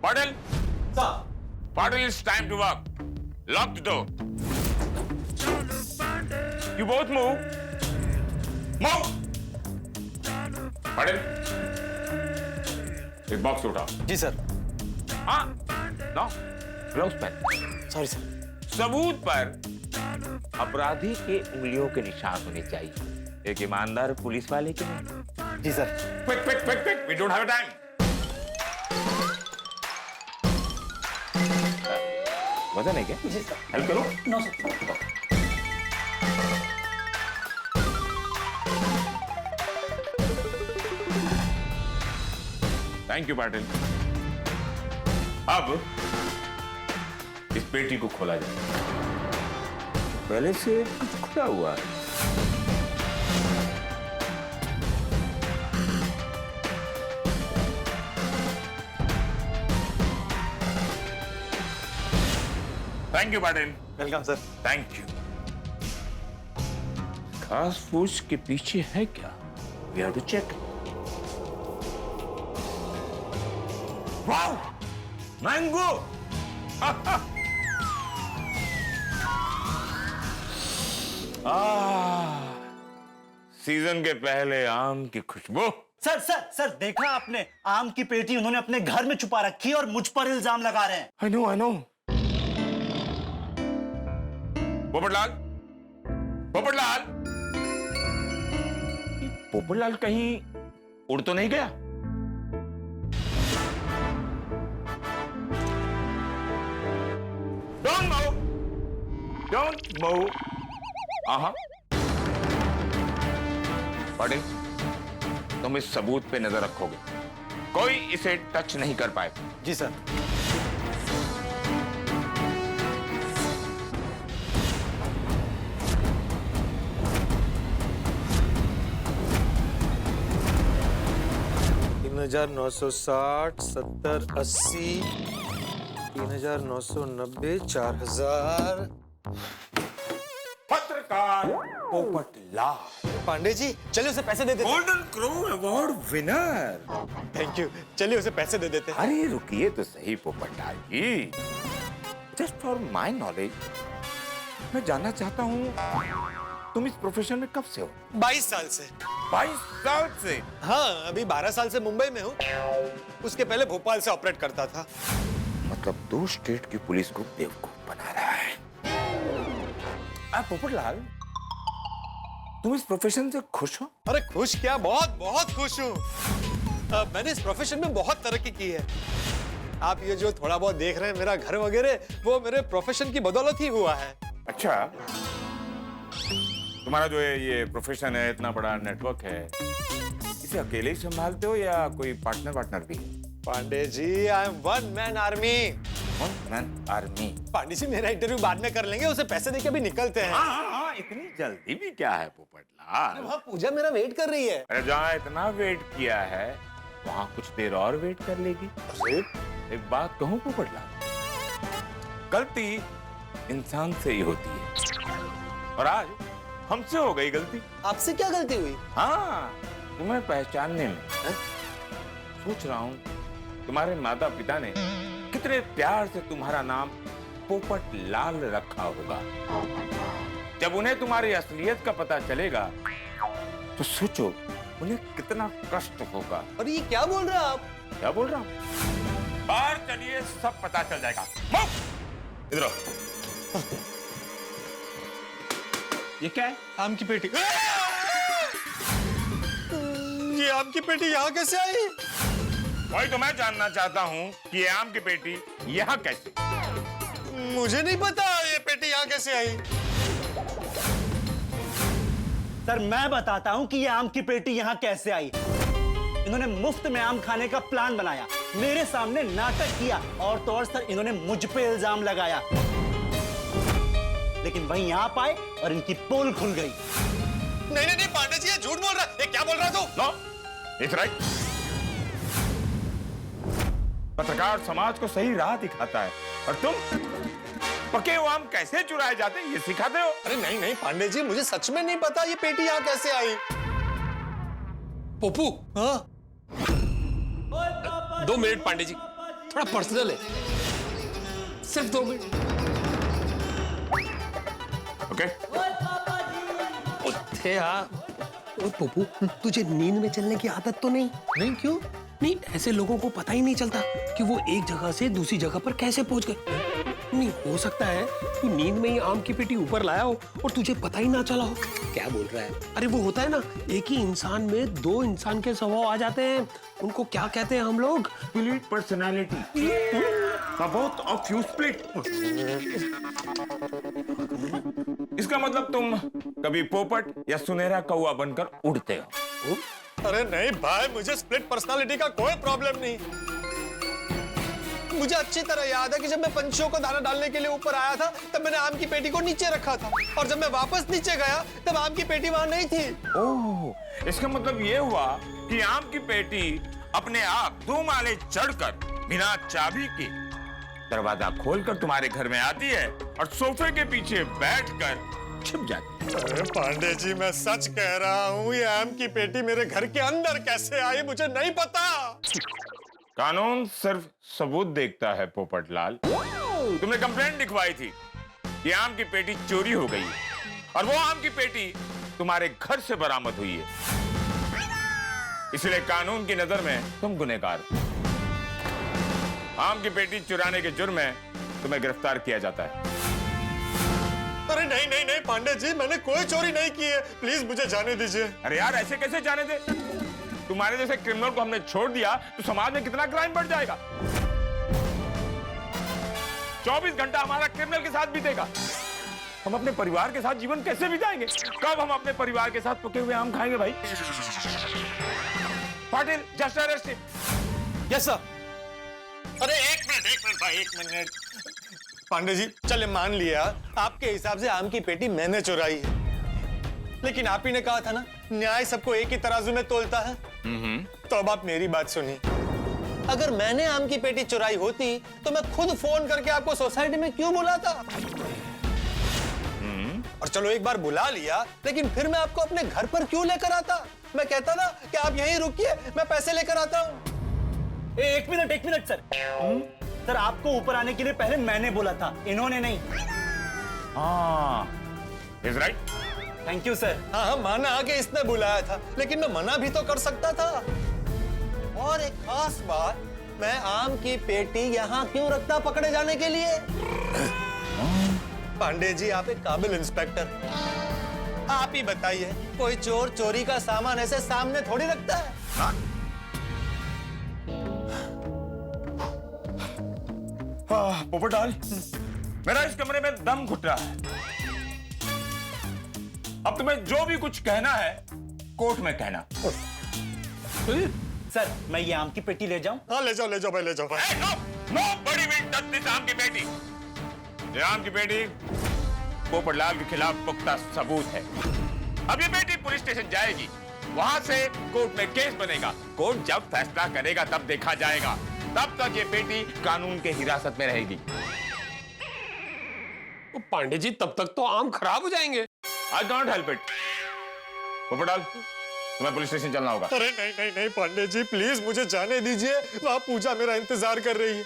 Patil, Patil, it's time to work. Lock the door. You both move. Move. Patil, एक बॉक्स उठाओ। जी सर। हाँ, नो, ग्लव्स पहन। Sorry sir. सबूत पर अपराधी के उंगलियों के निशान होने चाहिए, एक ईमानदार पुलिस वाले के नहीं। जी sir. Quick, quick, quick, quick. We don't have time. वजन है क्या? जी सर। हेल्प करो। No sir. Thank you Patil. अब इस पेटी को खोला जाए। पहले से कुछ खुला हुआ है। Thank you Patil. Welcome sir. Thank you. खास फूस के पीछे है क्या? We have to check. Wow, mango. Season के पहले आम की खुशबू। सर सर सर, देखा आपने, आम की पेटी उन्होंने अपने घर में छुपा रखी है और मुझ पर इल्जाम लगा रहे हैं। I know, I know. Popatlal, Popatlal, Popatlal कहीं उड़ तो नहीं गया? Don't move, don't move. Patil, तुम इस सबूत पे नजर रखोगे, कोई इसे टच नहीं कर पाए। जी सर। हजार 960, 70, 80, 3990, 4000। पत्रकार पोपटलाल। पांडे जी, चलिए उसे पैसे दे देते। Golden crow award winner. Thank you, चलिए उसे पैसे दे देते। अरे रुकिए तो सही पोपटलाल जी। जस्ट फॉर माय नॉलेज, मैं जानना चाहता हूँ तुम इस प्रोफेशन में कब से हो? 22 साल से। 22 साल से? हाँ, अभी 12 साल से मुंबई में हूँ। उसके पहले भोपाल से ऑपरेट करता था। मतलब 2 स्टेट की पुलिस को बेवकूफ बना रहा है। पोपटलाल, तुम इस प्रोफेशन से खुश हो? अरे खुश क्या, बहुत बहुत खुश हूँ। मैंने इस प्रोफेशन में बहुत तरक्की की है। आप ये जो थोड़ा बहुत देख रहे हैं मेरा घर वगैरह, वो मेरे प्रोफेशन की बदौलत ही हुआ है। अच्छा, तुम्हारा जो है ये प्रोफेशन है, इतना बड़ा नेटवर्क है, इसे अकेले ही संभालते हो या कोई पार्टनर भी है? Pandey ji, I am one man army. One man army? Pandey ji, मेरा इंटरव्यू बाद में कर लेंगे, उसे पैसे देके अभी निकलते हैं। हाँ, इतनी जल्दी भी क्या है पोपटलाल? वहाँ पूजा मेरा वेट कर रही है। अरे जहाँ इतना वेट किया है, वहाँ कुछ देर और वेट कर लेगी। एक बात कहूँ पोपटलाल, गलती इंसान से ही होती है, और आज हमसे हो गई गलती। आपसे क्या गलती हुई? हाँ, तुम्हें पहचानने में। सोच रहा हूँ तुम्हारे माता पिता ने कितने प्यार से तुम्हारा नाम पोपटलाल रखा होगा। जब उन्हें तुम्हारी असलियत का पता चलेगा तो सोचो उन्हें कितना कष्ट होगा। अरे ये क्या बोल रहे हैं आप? क्या बोल रहा हूँ? बाहर चलिए, सब पता चल जाएगा। इधर आओ। ये क्या है? आम की पेटी। ये आम की पेटी यहाँ कैसे आई? वही तो मैं जानना चाहता हूँ कि ये आम की पेटी यहाँ कैसे? मुझे नहीं पता ये पेटी यहाँ कैसे आई। सर, मैं बताता हूँ कि ये आम की पेटी यहाँ कैसे आई। इन्होंने मुफ्त में आम खाने का प्लान बनाया, मेरे सामने नाटक किया, और तो और सर इन्होंने मुझ पे इल्जाम लगाया। लेकिन वहीं आप आए और इनकी पोल खुल गई। नहीं नहीं नहीं पांडे जी, ये झूठ बोल रहा है। ये क्या बोल रहा तू? No, it's right. पत्रकार समाज को सही राह दिखाता है और तुम पके हुए आम कैसे चुराए जाते हैं ये सिखाते हो। अरे नहीं नहीं पांडे जी, मुझे सच में नहीं पता ये पेटी यहाँ कैसे आई। पप्पू, हाँ? 2 मिनट पांडे जी, थोड़ा पर्सनल है, सिर्फ 2 मिनट। ओके थे हाँ। और पप्पू, तुझे नींद में चलने की आदत तो नहीं? नहीं, क्यों? नहीं, ऐसे लोगों को पता ही नहीं चलता कि वो एक जगह से दूसरी जगह पर कैसे पहुंच गए। नहीं हो सकता है तू नींद में ही आम की पेटी ऊपर लाया हो और तुझे पता ही ना चला हो। क्या बोल रहा है? अरे वो होता है ना, एक ही इंसान में 2 इंसान के स्वभाव आ जाते हैं, उनको क्या कहते हैं हम लोग? Split personality. Both of you split. इसका मतलब तुम कभी पोपट या सुनहरा कौवा बनकर उड़ते हो। अरे नहीं भाई, मुझे स्प्लिट पर्सनालिटी का कोई प्रॉब्लम नहीं। मुझे अच्छी तरह याद है कि जब मैं पंछियों को दाना डालने के लिए ऊपर आया था तब मैंने आम की पेटी को नीचे रखा था, और जब मैं वापस नीचे गया तब आम की पेटी वहां नहीं थी। ओह, इसका मतलब ये हुआ कि आम की पेटी अपने आप 2 माले चढ़कर बिना चाबी के दरवाजा खोलकर तुम्हारे घर में आती है और सोफे के पीछे बैठकर छिप जाती है। अरे पांडे जी, मैं सच कह रहा हूँ, ये आम की पेटी मेरे घर के अंदर कैसे आई मुझे नहीं पता। कानून सिर्फ सबूत देखता है पोपटलाल। तुमने कंप्लेंट लिखवाई थी कि आम की पेटी चोरी हो गई है, और वो आम की पेटी तुम्हारे घर से बरामद हुई है, इसलिए कानून की नजर में तुम गुनहगार हो। आम की पेटी चुराने के जुर्म में तुम्हें गिरफ्तार किया जाता है। अरे नहीं नहीं नहीं पांडे जी, मैंने कोई चोरी नहीं की है, प्लीज मुझे जाने दीजिए। अरे यार, ऐसे कैसे जाने दे? तुम्हारे जैसे क्रिमिनल को हमने छोड़ दिया तो समाज में कितना क्राइम बढ़ जाएगा। 24 घंटा हमारा क्रिमिनल के साथ बीतेगा, हम अपने परिवार के साथ जीवन कैसे बिताएंगे? कब हम अपने परिवार के साथ पके हुए आम खाएंगे भाई? Patil, just arrest him. Yes sir. अरे एक मिनट भाई, 1 मिनट। पांडे जी, चले मान लिया आपके हिसाब से आम की पेटी मैंने चुराई है, लेकिन आप ही ने कहा था ना, न्याय सबको एक ही तराजू में तोलता है। तो अब आप मेरी बात सुनिए, अगर मैंने आम की पेटी चुराई होती तो मैं खुद फोन करके आपको सोसाइटी में क्यों बुलाता? और चलो एक बार बुला लिया, लेकिन फिर मैं आपको अपने घर पर क्यों लेकर आता? मैं कहता ना कि आप यहीं रुकिए, मैं पैसे लेकर आता हूँ। एक मिनट सर। सर, आपको ऊपर आने के लिए पहले मैंने बोला था, इन्होंने नहीं। Is right. Thank you sir. हाँ, माना कि इसने बुलाया था, लेकिन मैं मना भी तो कर सकता था। और एक खास बात, मैं आम की पेटी यहाँ क्यों रखता पकड़े जाने के लिए? पांडे जी, आप एक काबिल इंस्पेक्टर, आप ही बताइए, कोई चोर चोरी का सामान ऐसे सामने थोड़ी रखता है? पोपटलाल, मेरा इस कमरे में दम घुट रहा है। अब तुम्हें जो भी कुछ कहना है कोर्ट में कहना। सर, मैं ये आम की पेटी ले जाऊं? हाँ, ले जाओ भाई, ले जाओ भाई। Nobody will touch this आम की पेटी। ये आम की पेटी पोपटलाल के खिलाफ पुख्ता सबूत है। अब ये पेटी पुलिस स्टेशन जाएगी, वहां से कोर्ट में केस बनेगा। कोर्ट जब फैसला करेगा तब देखा जाएगा, तब तक ये पेटी कानून के हिरासत में रहेगी। पांडे जी, तब तक तो आम खराब हो जाएंगे। I can't help it। Popatlal, तुम्हें पुलिस स्टेशन चलना होगा। अरे नहीं पांडे जी, प्लीज मुझे जाने दीजिए, वहां पूजा मेरा इंतजार कर रही है।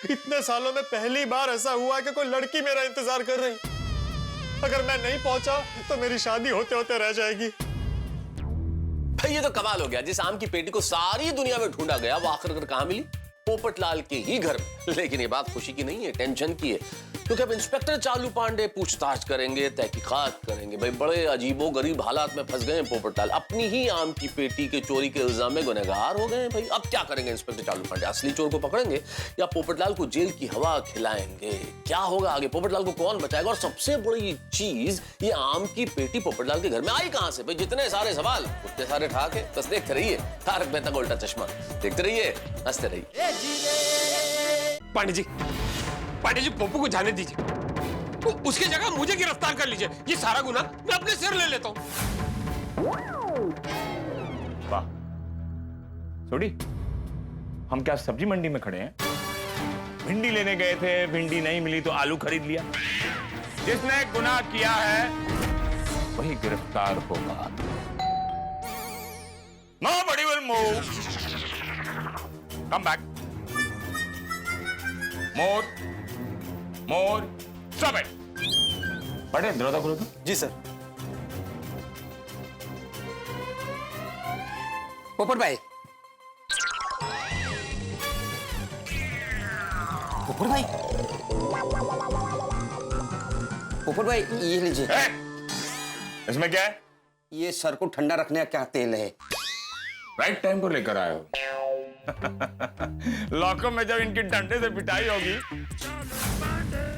इतने सालों में पहली बार ऐसा हुआ कि कोई लड़की मेरा इंतजार कर रही। अगर मैं नहीं पहुंचा तो मेरी शादी होते होते रह जाएगी। भाई, ये तो कमाल हो गया। जिस आम की पेटी को सारी दुनिया में ढूंढा गया, वो आखिर कहां मिली? पोपटलाल के ही घर में। लेकिन ये बात खुशी की नहीं है, टेंशन की है, क्योंकि अब इंस्पेक्टर चालू पांडे पूछताछ करेंगे, तहकीकात करेंगे। भाई, बड़े अजीबो गरीब हालात में फंस गए हैं पोपटलाल, अपनी ही आम की पेटी के चोरी के इल्जाम में गुनहगार हो गए हैं। भाई, अब क्या करेंगे इंस्पेक्टर चालू पांडे? असली चोर को पकड़ेंगे या पोपटलाल को जेल की हवा खिलाएंगे? क्या होगा आगे? पोपटलाल को कौन बचाएगा? और सबसे बड़ी चीज, ये आम की पेटी पोपटलाल के घर में आई कहां से? भाई, जितने सारे सवाल उतने सारे ठाके। बस देखते रहिए तारक मेहता का उल्टा चश्मा, देखते रहिए, हंसते रहिए। पांडे जी, पप्पू को जाने दीजिए। उसकी जगह मुझे गिरफ्तार कर लीजिए, ये सारा गुनाह मैं अपने सिर ले लेता हूँ। वाह छोड़ी, हम क्या सब्जी मंडी में खड़े हैं? भिंडी लेने गए थे, भिंडी नहीं मिली तो आलू खरीद लिया। जिसने गुनाह किया है वही गिरफ्तार होगा। Nobody will move. Come back. More. Stop it. पढ़े दरवाजा खोलो तो। जी सर। पोपट भाई, पोपट भाई, पोपट भाई ये लीजिए। इसमें क्या है? ये सर को ठंडा रखने का क्या तेल है? राइट टाइम पर लेकर आए हो। लॉकअप में जब इनकी डंडे से पिटाई होगी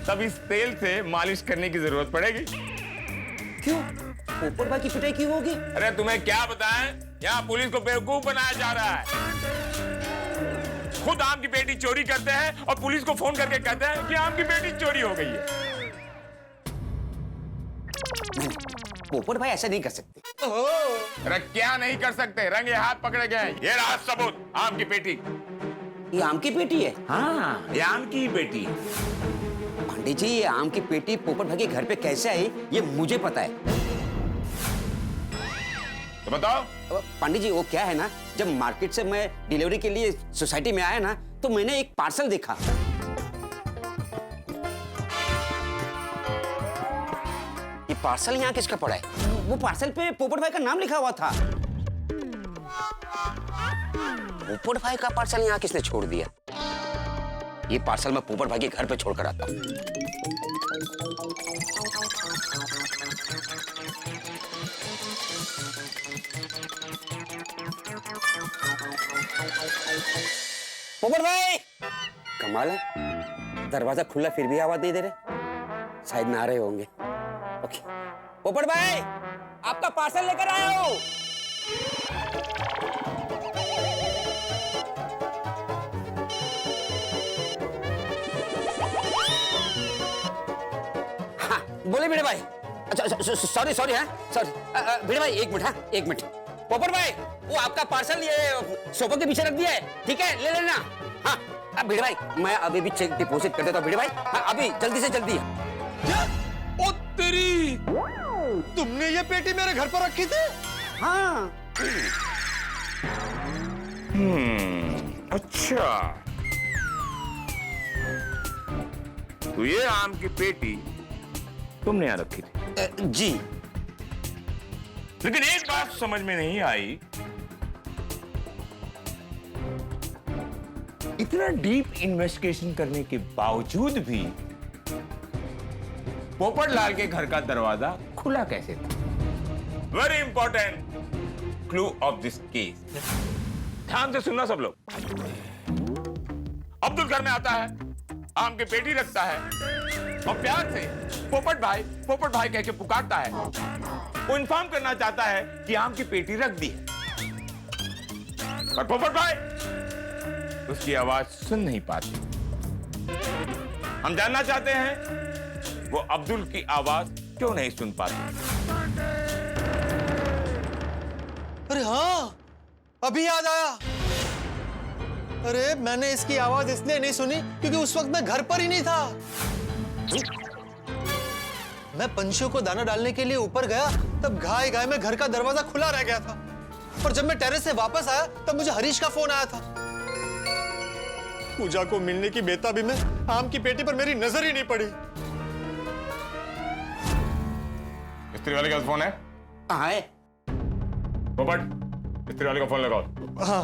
तब इस तेल से मालिश करने की जरूरत पड़ेगी। क्यों? पोपट भाई की पिटाई क्यों होगी? अरे तुम्हें क्या बताएं, यहाँ पुलिस को बेवकूफ बनाया जा रहा है। खुद आम की पेटी चोरी करते हैं और पुलिस को फोन करके कहते हैं कि आम की पेटी चोरी हो गई है। नहीं, पोपट भाई ऐसा नहीं कर सकते। अरे क्या नहीं कर सकते? रंगे हाथ पकड़े गए। ये रहा सबूत, आम की पेटी। ये आम की पेटी है? हाँ, ये आम की पेटी है। पांडे जी, ये आम की पेटी पोपट भाई के घर पे कैसे आई ये मुझे पता है। तो बताओ। पांडे जी, वो क्या है ना, जब मार्केट से मैं डिलीवरी के लिए सोसाइटी में आया ना तो मैंने एक पार्सल देखा। ये पार्सल यहाँ किसका पड़ा है? वो पार्सल पे पोपट भाई का नाम लिखा हुआ था। पोपट भाई का पार्सल यहाँ किसने छोड़ दिया? ये पार्सल मैं पोपट भाई के घर पे छोड़कर आता हूँ। पोपट भाई, कमाल है, दरवाजा खुला फिर भी आवाज नहीं दे रहे। शायद ना आ रहे होंगे। ओके, पोपट भाई, आपका पार्सल लेकर आया हूं। हाँ, बोले भिड़े भाई। अच्छा, सॉरी हाँ, सॉरी भिड़े भाई, एक मिनट। हाँ, एक मिनट। पोपट भाई, वो आपका पार्सल ये सोफा के पीछे रख दिया है, ठीक है, ले लेना। हाँ, अब भिड़े भाई, मैं अभी भी चेक डिपॉजिट कर देता हूँ भिड़े भाई। हाँ, अभी जल्दी से जल्दी। ओ तेरी, तुमने ये पेटी मेरे घर पर रखी थी? हाँ। अच्छा, तो ये आम की पेटी तुमने यहाँ रखी थी? जी। लेकिन एक बात समझ में नहीं आई, इतना डीप इन्वेस्टिगेशन करने के बावजूद भी पोपट लाल के घर का दरवाजा खुला कैसे था? Very important clue of this case. ध्यान से सुनना सब लोग। अब्दुल घर में आता है, आम की पेटी रखता है और प्यार से पोपट भाई कह के पुकारता है। वो इन्फॉर्म करना चाहता है कि आम की पेटी रख दी है, पर पोपट भाई उसकी आवाज सुन नहीं पाते। हम जानना चाहते हैं वो अब्दुल की आवाज क्यों नहीं सुन पाते। अरे हाँ, अभी याद आया। अरे मैंने इसकी आवाज इसलिए नहीं सुनी क्योंकि उस वक्त मैं घर पर ही नहीं था। मैं पंछियों को दाना डालने के लिए ऊपर गया, तब घाय घाय में घर का दरवाजा खुला रह गया था। और जब मैं टेरेस से वापस आया तब मुझे हरीश का फोन आया था। पूजा को मिलने की बेताबी में आम की पेटी पर मेरी नजर ही नहीं पड़ी। मिस्त्री वाले का फोन है? हाँ है। पोपट, मिस्त्री वाले का फोन लगाओ। हाँ,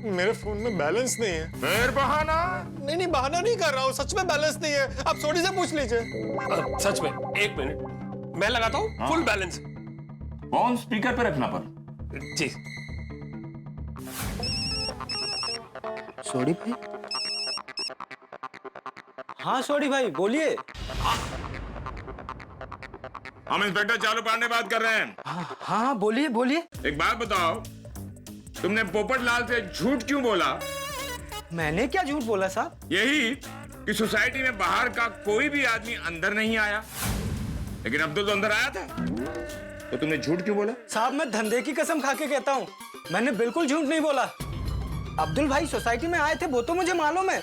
मेरे फोन में बैलेंस नहीं है। फिर बहाना? नहीं, बहाना नहीं कर रहा हूँ, सच में बैलेंस नहीं है। आप सोनी से पूछ लीजिए। सच में, एक मिनट, मैं लगाता हूँ। Full balance. फोन स्पीकर पे रखना पर। जी। सोडी भाई? हाँ सोडी भाई, बोलिए। हम इंस्पेक्टर चालू पांडे बात कर रहे हैं। हाँ, बोलिए बोलिए। एक बात बताओ, तुमने पोपट लाल से झूठ क्यों बोला? मैंने क्या झूठ बोला साहब? यही कि सोसाइटी में बाहर का कोई भी आदमी अंदर नहीं आया, लेकिन अब्दुल तो अंदर आया था। तो तुमने झूठ क्यों बोला? साहब मैं धंधे की कसम खा के कहता हूँ, मैंने बिल्कुल झूठ नहीं बोला। अब्दुल भाई सोसाइटी में आए थे वो तो मुझे मालूम है,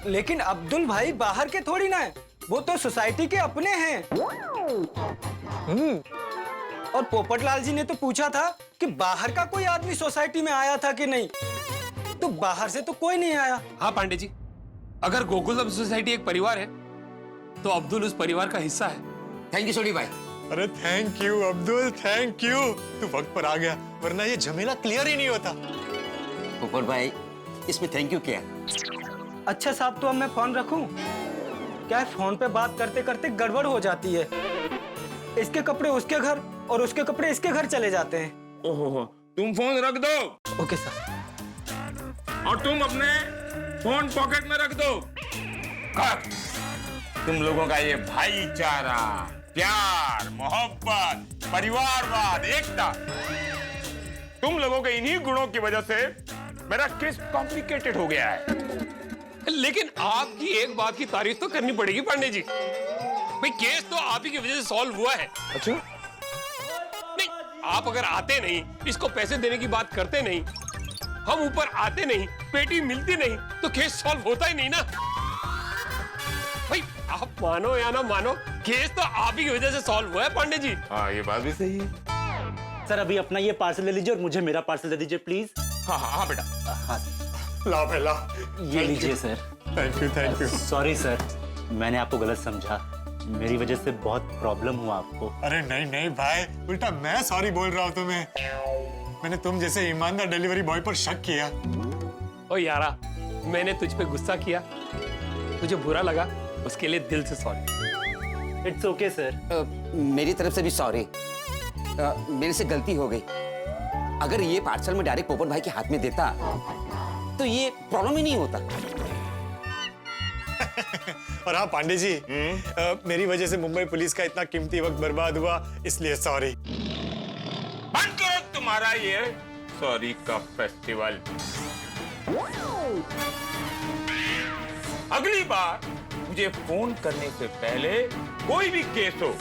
लेकिन अब्दुल भाई बाहर के थोड़ी ना है, वो तो सोसाइटी के अपने हैं। और पोपटलाल जी ने तो पूछा था कि बाहर का कोई आदमी सोसाइटी में आया था कि नहीं, तो बाहर से तो कोई नहीं आया। हाँ पांडे जी, अगर गोकुलम सोसाइटी एक परिवार है तो अब्दुल उस परिवार का हिस्सा है। थैंक यू सोडी भाई। अरे thank you Abdul, thank you. तू वक्त पर आ गया, वरना ये झमेला क्लियर ही नहीं होता। पोपट भाई, इसमें थैंक यू क्या? अच्छा साहब, तो अब मैं फोन रखूं? क्या है, फोन पे बात करते करते गड़बड़ हो जाती है। इसके कपड़े उसके घर और उसके कपड़े इसके घर चले जाते हैं। ओहो, तुम फोन रख दो। Okay sir. और तुम अपने फोन पॉकेट में रख दो। तुम लोगों का ये भाईचारा, प्यार, मोहब्बत, परिवारवाद, एकता, तुम लोगों के इन्हीं गुणों की वजह से मेरा केस कॉम्प्लिकेटेड हो गया है। लेकिन आपकी एक बात की तारीफ तो करनी पड़ेगी पांडे जी, भाई केस तो आप ही की वजह से सॉल्व हुआ है। अच्छा? नहीं, आप अगर आते नहीं, इसको पैसे देने की बात करते नहीं, हम ऊपर आते नहीं, पेटी मिलती नहीं, तो केस सॉल्व होता ही नहीं ना। भाई आप मानो या ना मानो, केस तो आप ही की वजह से सॉल्व हुआ है पांडे जी। हाँ, ये बात भी सही है। सर अभी अपना ये पार्सल ले लीजिए और मुझे मेरा पार्सल दे दीजिए प्लीज। हाँ हाँ हाँ बेटा। हाँ ला पहला ये लीजिए sir. Thank you. Sorry sir, मैंने आपको गलत समझा, मेरी वजह से बहुत प्रॉब्लम हुआ आपको। अरे नहीं नहीं भाई, उल्टा मैं सॉरी बोल रहा हूँ तुम्हें। मैंने तुम जैसे ईमानदार डिलीवरी बॉय पर शक किया। ओ यारा, मैंने तुझ पे गुस्सा किया, तुझे बुरा लगा, उसके लिए दिल से सॉरी। It's okay sir. मेरी तरफ से भी सॉरी, मेरे से गलती हो गई। अगर ये पार्सल में डायरेक्ट पोपट भाई के हाथ में देता तो ये प्रॉब्लम ही नहीं होता। और हाँ पांडे जी, मेरी वजह से मुंबई पुलिस का इतना कीमती वक्त बर्बाद हुआ, इसलिए सॉरी। बंद करो तुम्हारा ये सॉरी का फेस्टिवल। अगली बार मुझे फोन करने से पहले कोई भी केस हो,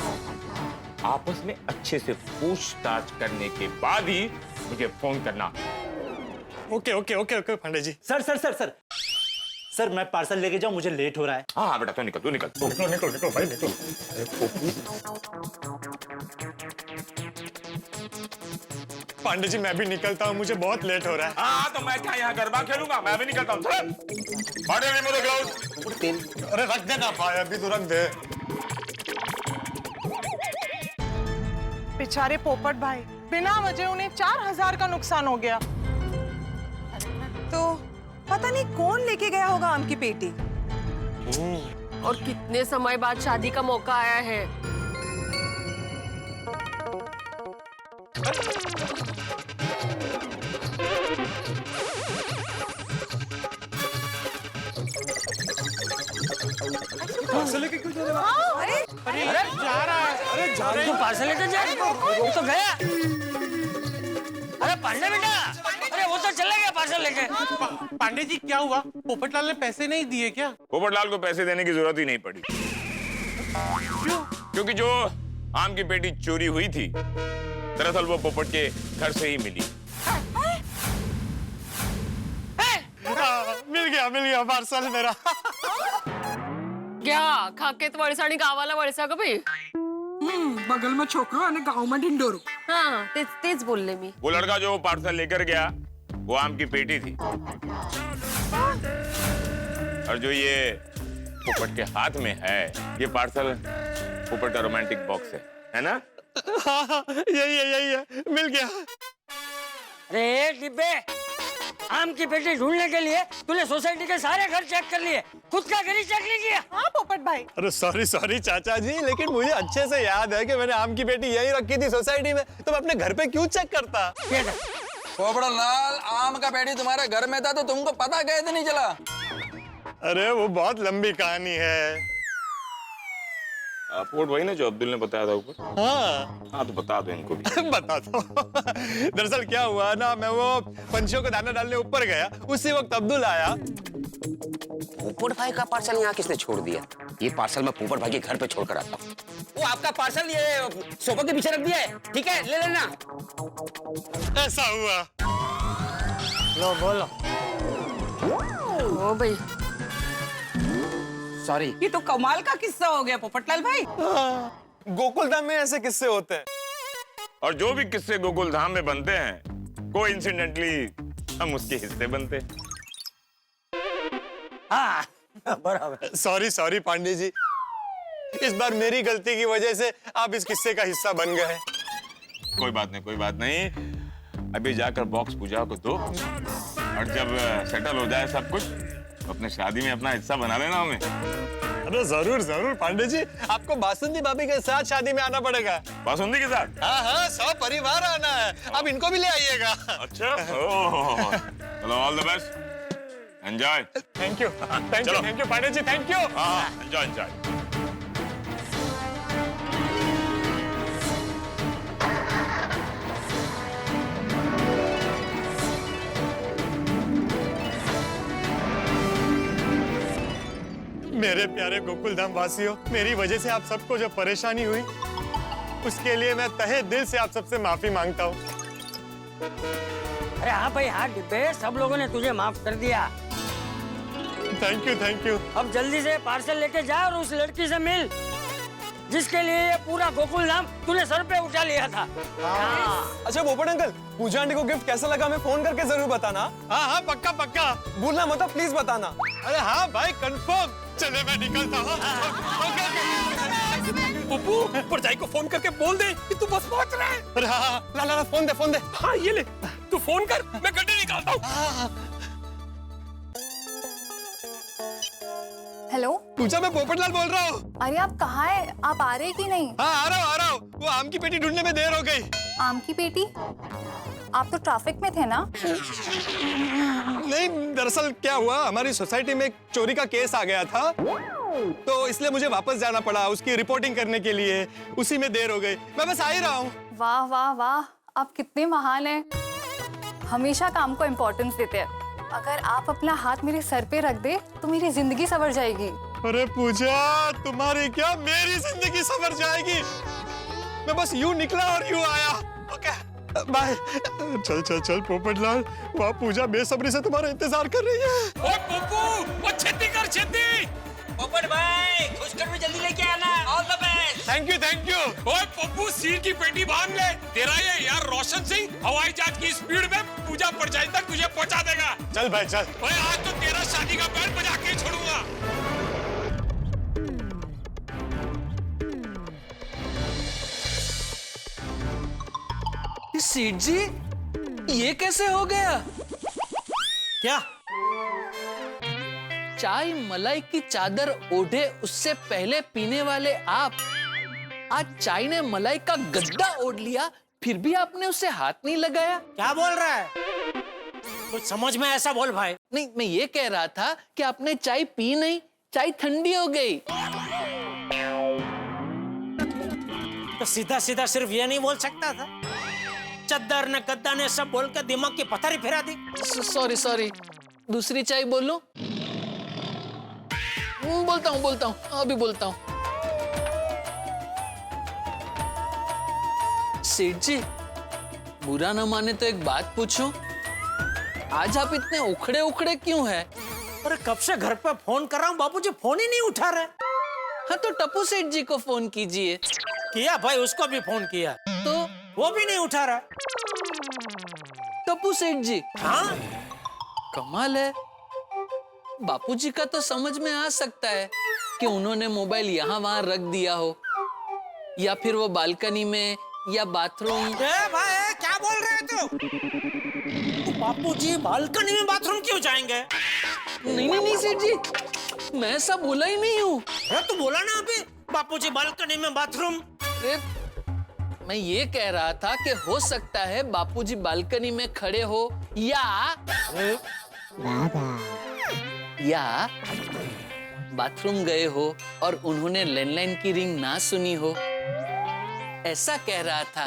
आपस में अच्छे से पूछताछ करने के बाद ही मुझे फोन करना। Okay okay okay okay Pandey ji. Sir sir sir sir sir मैं पार्सल लेके जाऊं, मुझे लेट हो रहा है। हाँ हाँ बेटा, तो निकल निकल निकल भाई निकल। पांडे जी मैं भी निकलता हूँ, मुझे बहुत लेट हो रहा है। हाँ तो मैं क्या यहाँ गरबा खेलूंगा? मैं भी निकलता हूँ। अरे रख देना भाई, अभी तो रख दे। बेचारे पोपट भाई, बिना वजह उन्हें 4000 का नुकसान हो गया। तो पता नहीं कौन लेके गया होगा आम की पेटी। और कितने समय बाद शादी का मौका आया है। पार्सल लेके क्यों जा रहा है? अरे जा रहा है। अरे जा रहा है, पार्सल लेकर जाए, वो तो गया। अरे पांडे बेटा, अरे वो तो चला गया पार्सल लेके। पांडे जी क्या हुआ? पोपटलाल ने पैसे नहीं दिए क्या? पोपटलाल को पैसे देने की जरूरत ही नहीं पड़ी। क्योंकि जो आम की पेटी चोरी हुई थी, दरअसल वो पोपट के घर से ही मिली। मिल गया पार्सल मेरा। क्या खाके तो वळसाणी गावाला वळसा का भाई? बगल में छोकरो आणि गाव में ढिंडोरो। हाँ तेच बोलले मी। वो लड़का जो पार्सल लेकर गया वो आम की पेटी थी, और जो ये पोपट के हाथ में है ये पार्सल पोपट का रोमांटिक बॉक्स है ना? हाँ, यही है, मिल गया। अरे डिब्बे, आम की पेटी ढूंढने के लिए तूने सोसाइटी के सारे घर चेक कर लिए, खुद का घर ही चेक नहीं किया? हाँ पोपट भाई। अरे सॉरी चाचा जी, लेकिन मुझे अच्छे से याद है कि मैंने आम की पेटी यही रखी थी सोसाइटी में, तो मैं अपने घर पे क्यों चेक करता? पोपटलाल, आम का पेटी तुम्हारे घर में था तो तुमको पता कैसे नहीं चला? अरे वो बहुत लंबी कहानी है। पोपट वही ना जो अब्दुल ने बताया था ऊपर? हाँ तो बता दो इनको भी। बता दो। दरअसल क्या हुआ ना, मैं वो पंछियों को दाना डालने ऊपर गया, उसी वक्त अब्दुल आया। पोपट भाई का पार्सल यहाँ किसने छोड़ दिया? ये पार्सल मैं पोपट भाई के घर पे छोड़ कर आता हूँ। वो आपका पार्सल ये सोफा के पीछे रख दिया है, ठीक है, ले लेना। ऐसा हुआ। लो बोलो। ओ भाई, सॉरी। ये तो कमाल का किस्सा हो गया पोपटलाल भाई। गोकुलधाम में ऐसे किस्से होते हैं। और जो भी किस्से गोकुल धाम में बनते हैं, कोइंसिडेंटली हम उसके हिस्से बनते हैं। हाँ बराबर। सॉरी पांडे जी, इस बार मेरी गलती की वजह से आप इस किस्से का हिस्सा बन गए। कोई बात नहीं। अभी जाकर बॉक्स पूजा को दो, और जब सेटल हो जाए सब कुछ तो अपने शादी में अपना हिस्सा बना लेना हमें। अरे जरूर पांडे जी, आपको बासुंदी भाभी के साथ शादी में आना पड़ेगा। बासुंदी के साथ? हाँ, सब परिवार आना है। अब इनको भी ले आइएगा। अच्छा, चलो, all the best, enjoy. Thank you Pandey ji, thank you. हाँ, एंजॉय। मेरे प्यारे गोकुलधाम वासियों, मेरी वजह से आप सबको जो परेशानी हुई, उसके लिए मैं तहे दिल से आप सबसे माफी मांगता हूँ। अरे हाँ भाई, हाँ डिब्बे, सब लोगों ने तुझे माफ कर दिया। Thank you. अब जल्दी से पार्सल लेके जा और उस लड़की से मिल जिसके लिए ये पूरा गोकुलधाम तूने सर पे उठा लिया था। अच्छा पोपट अंकल, पूजा आंटी को गिफ्ट कैसा लगा मैं फोन करके जरूर बताना। हाँ, पक्का भूलना मत, प्लीज बताना। अरे हाँ भाई, कंफर्म। चले मैं निकलता हूँ। पप्पू, परजाई को फोन करके बोल दे कि तू बस पहुंच रहा है। अरे हाँ, ला फोन दे। हाँ ये ले, तू फोन कर, मैं गड्डी निकालता हूँ। हेलो पूजा, मैं पोपटलाल बोल रहा हूँ। अरे आप कहाँ हैं? आप आ रहे कि नहीं? हाँ, आ रहा हूँ। वो आम की पेटी ढूंढने में देर हो गई। आम की पेटी? आप तो ट्रैफिक में थे ना? नहीं, दरअसल क्या हुआ, हमारी सोसाइटी में एक चोरी का केस आ गया था, तो इसलिए मुझे वापस जाना पड़ा उसकी रिपोर्टिंग करने के लिए। उसी में देर हो गई, मैं बस आ ही रहा हूँ। वाह, आप कितने महान हैं। हमेशा काम को इम्पोर्टेंस देते हैं। अगर आप अपना हाथ मेरे सर पे रख दे तो मेरी जिंदगी संवर जाएगी। अरे पूजा, तुम्हारी क्या मेरी जिंदगी संवर जाएगी। मैं बस यूं निकला और यूं आया। Okay, bye. चल पोपटलाल, वहाँ पूजा बेसब्री से तुम्हारा इंतजार कर रही है। ओए पप्पू, वो छेती कर। पोपट भाई, खुशखबरी में जल्दी लेके आना। All the best. Thank you. ओए पप्पू, सिर की पेटी बांध ले। तेरा ये यार रोशन सिंह हवाई जहाज की स्पीड में पूजा परजाई तक तुझे पहुंचा देगा। चल भाई, चल। ओए आज तो तेरा शादी का बैंड बजा के छोड़ूंगा। सेठ जी, ये कैसे हो गया? क्या? चाय मलाई की चादर ओढ़े उससे पहले पीने वाले आप आज चाय ने मलाई का गद्दा ओढ़ लिया, फिर भी आपने उसे हाथ नहीं लगाया। क्या बोल रहा है? कुछ समझ में ऐसा बोल भाई। नहीं, मैं ये कह रहा था कि आपने चाय पी नहीं, चाय ठंडी हो गई। तो सीधा सिर्फ ये नहीं बोल सकता था? चद्दर ने गद्दा ने सब बोल के दिमाग की पथरी फिरा दी। सॉरी, दूसरी चाय बोलूं? बोलता हूँ, अभी बोलता हूँ। सेठ जी, बुरा न माने तो एक बात पूछूं? आज आप इतने उखड़े क्यों हैं? अरे कब से घर पे फोन कर रहा हूँ, बाबूजी फोन ही नहीं उठा रहे। हाँ तो टप्पू सेठ जी को फोन कीजिए। किया भाई, उसको भी फोन किया तो वो भी नहीं उठा रहा। टप्पू सेठ जी? हाँ, कमाल है। बापूजी का तो समझ में आ सकता है कि उन्होंने मोबाइल यहाँ वहां रख दिया हो, या फिर वो बालकनी में या बाथरूम। भाई क्या बोल रहे हो तू? बापूजी बालकनी में बाथरूम क्यों जाएंगे? नहीं सेठ जी, मैं ऐसा बोला ही नहीं हूँ। तू बोला ना अभी, बापूजी बालकनी में बाथरूम। मैं ये कह रहा था कि हो सकता है बापूजी बालकनी में खड़े हो या बाथरूम गए हो और उन्होंने लैंडलाइन की रिंग ना सुनी हो, ऐसा कह रहा था।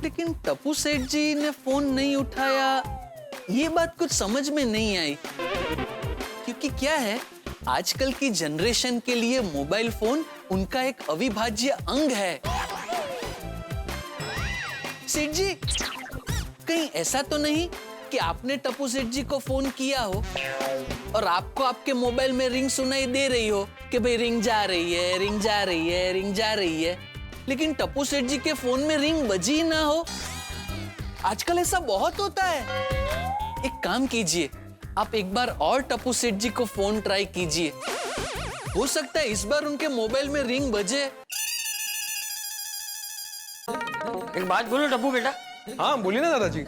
लेकिन टप्पू सेठ जी ने फोन नहीं उठाया, ये बात कुछ समझ में नहीं आई। कि क्या है, आजकल की जनरेशन के लिए मोबाइल फोन उनका एक अविभाज्य अंग है। सेठ जी, कहीं ऐसा तो नहीं कि आपने टप्पू सेठ जी को फोन किया हो और आपको आपके मोबाइल में रिंग सुनाई दे रही हो कि भाई रिंग जा रही है, रिंग जा रही है, रिंग जा रही है, लेकिन टप्पू सेठ जी के फोन में रिंग बजी ही ना हो। आजकल ऐसा बहुत होता है। एक काम कीजिए, आप एक बार और टप्पू सेठ जी को फोन ट्राई कीजिए, हो सकता है इस बार उनके मोबाइल में रिंग बजे। एक बात बोलो टप्पू बेटा। हाँ बोलिए ना दादाजी।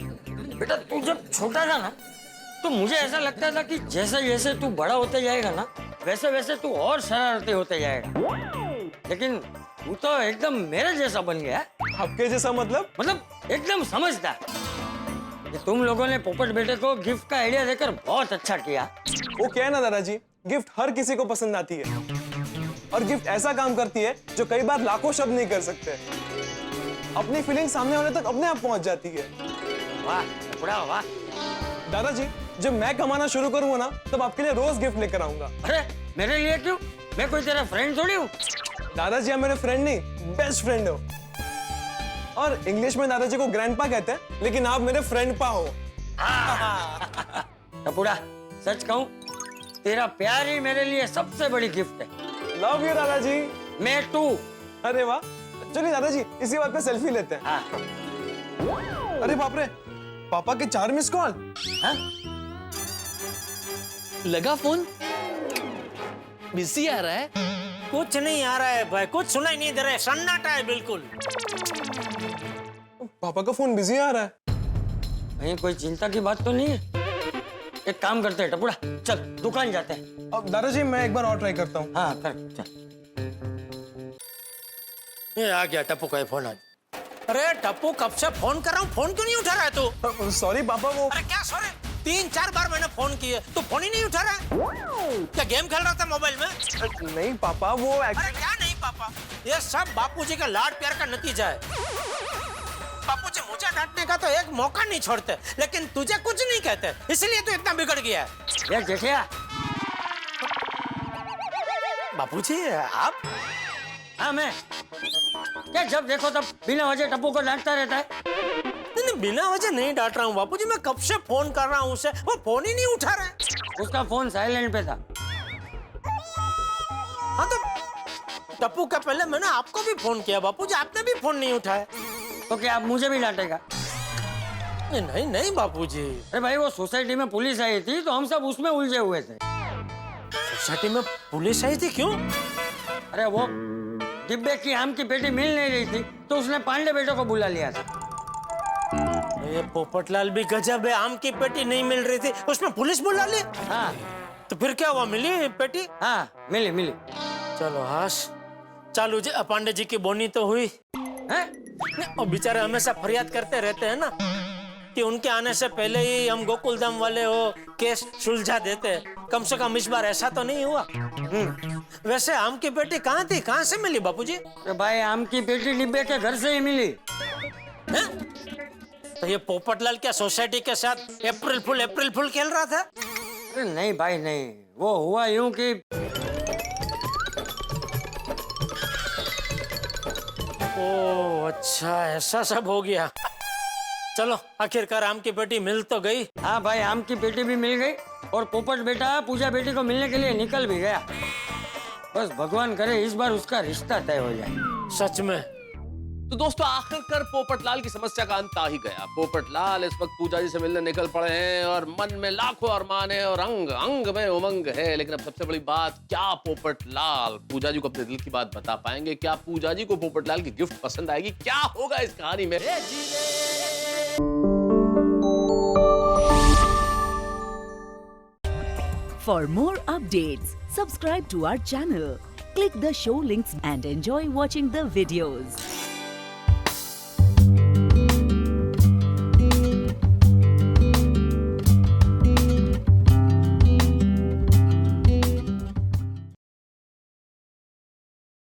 बेटा तू जब छोटा था ना तो मुझे ऐसा लगता था कि जैसे जैसे तू बड़ा होते जाएगा ना वैसे वैसे तू और शरारती होते जाएगा, लेकिन तू तो एकदम मेरे जैसा बन गया। आपके जैसा मतलब एकदम समझदार। ये तुम लोगों ने पोपट बेटे को गिफ्ट का आइडिया देकर बहुत अच्छा किया। वो क्या है ना दादाजी, गिफ्ट हर किसी को पसंद आती है और गिफ्ट ऐसा काम करती है जो कई बार लाखों शब्द नहीं कर सकते। अपनी फीलिंग सामने वाले तक अपने आप पहुंच जाती है। वाह बड़ा वाह। दादाजी, जब मैं कमाना शुरू करूंगा ना तब आपके लिए रोज गिफ्ट लेकर आऊंगा। अरे मेरे लिए क्यों? मैं कोई तेरा फ्रेंड थोड़ी हूँ। दादाजी आप मेरे फ्रेंड नहीं, बेस्ट फ्रेंड हो। और इंग्लिश में दादाजी को ग्रैंडपा कहते हैं, लेकिन आप मेरे फ्रेंड पा हो। टपुड़ा, सच कहूं तेरा प्यार ही मेरे लिए सबसे बड़ी गिफ्ट है। लव यू दादाजी। मैं टू। अरे वाह, चलिए दादाजी इसी बात पे सेल्फी लेते हैं। अरे बाप रे, पापा के 4 मिस कॉल। लगा फोन? बिजी आ रहा है? कुछ नहीं आ रहा है भाई, कुछ सुनाई नहीं दे रहा है, सन्नाटा है बिल्कुल। पापा का फोन बिजी आ रहा है। कहीं कोई चिंता की बात तो नहीं है? एक काम करते हैं टपुड़ा, चल दुकान जाते हैं। अब दादाजी मैं एक बार और ट्राई करता हूँ। हाँ कर, चल। ये आ गया टप्पू का फोन आज। अरे टप्पू कब से फोन कर रहा हूँ, फोन क्यों नहीं उठा रहा है तू? सॉरी पापा, वो अरे क्या सॉरी? 3-4 बार मैंने फोन किए, तू फोन ही नहीं उठा रहा है। क्या गेम खेल रहा था मोबाइल में? नहीं पापा, वो अरे क्या नहीं पापा, ये सब बापूजी का लाड प्यार का नतीजा है। बापूजी मुझे डांटने का तो एक मौका नहीं छोड़ते, लेकिन तुझे कुछ नहीं कहते, इसलिए तू इतना बिगड़ गया है। ये जेठिया। बापूजी आप? हाँ मैं। क्या जब देखो तब बिना वजह टप्पू को डांटता रहता है? नहीं, बिना वजह नहीं डांट रहा हूँ बापूजी, मैं कब से फोन कर रहा हूँ उसे, वो फोन ही नहीं उठा रहा है। उसका फोन साइलेंट पे था। हाँ तो टप्पू का पहले मैंने आपको भी फोन किया बापूजी, आपने भी फोन नहीं उठाया, तो क्या आप मुझे भी डांटेगा? नहीं नहीं बापूजी। अरे भाई वो सोसाइटी में पुलिस आई थी तो हम सब उसमें उलझे हुए थे। सोसाइटी में पुलिस आई थी क्यों? अरे वो डिब्बे की आम की पेटी मिल नहीं रही थी तो उसने पांडे बेटों को बुला लिया था। ये पोपटलाल भी गजब है, आम की पेटी नहीं मिल रही थी उसमें पुलिस बुला ली। हाँ तो फिर क्या हुआ, मिली पेटी? हाँ मिली। चलो हाश चालू जी, पांडे जी की बोनी तो हुई है। और बेचारे हमेशा फरियाद करते रहते हैं ना कि उनके आने से पहले ही हम गोकुलधाम वाले हो केस सुलझा देते। कम से कम इस बार ऐसा तो नहीं हुआ। वैसे आम की पेटी कहाँ थी, कहाँ से मिली बापूजी? तो भाई आम की पेटी डिब्बे के घर से ही मिली है? तो ये पोपटलाल क्या सोसाइटी के साथ अप्रैल फुल खेल रहा था? नहीं भाई नहीं, वो हुआ यूं कि ओ अच्छा ऐसा सब हो गया। चलो आखिरकार आम की पेटी मिल तो गई। हाँ भाई आम की पेटी भी मिल गई और पोपट बेटा पूजा बेटी को मिलने के लिए निकल भी गया। बस भगवान करे इस बार उसका रिश्ता तय हो जाए। सच में। तो दोस्तों आखिरकार पोपटलाल की समस्या का अंत आ ही गया। पोपटलाल इस वक्त पूजा जी से मिलने निकल पड़े हैं और मन में लाखों अरमान है और अंग अंग में उमंग है। लेकिन अब सबसे बड़ी बात, क्या पोपटलाल पूजा जी को अपने दिल की बात बता पाएंगे? क्या पूजा जी को पोपटलाल की गिफ्ट पसंद आएगी? क्या होगा इस कहानी में? For more updates, subscribe to our channel, click the show links and enjoy watching the videos.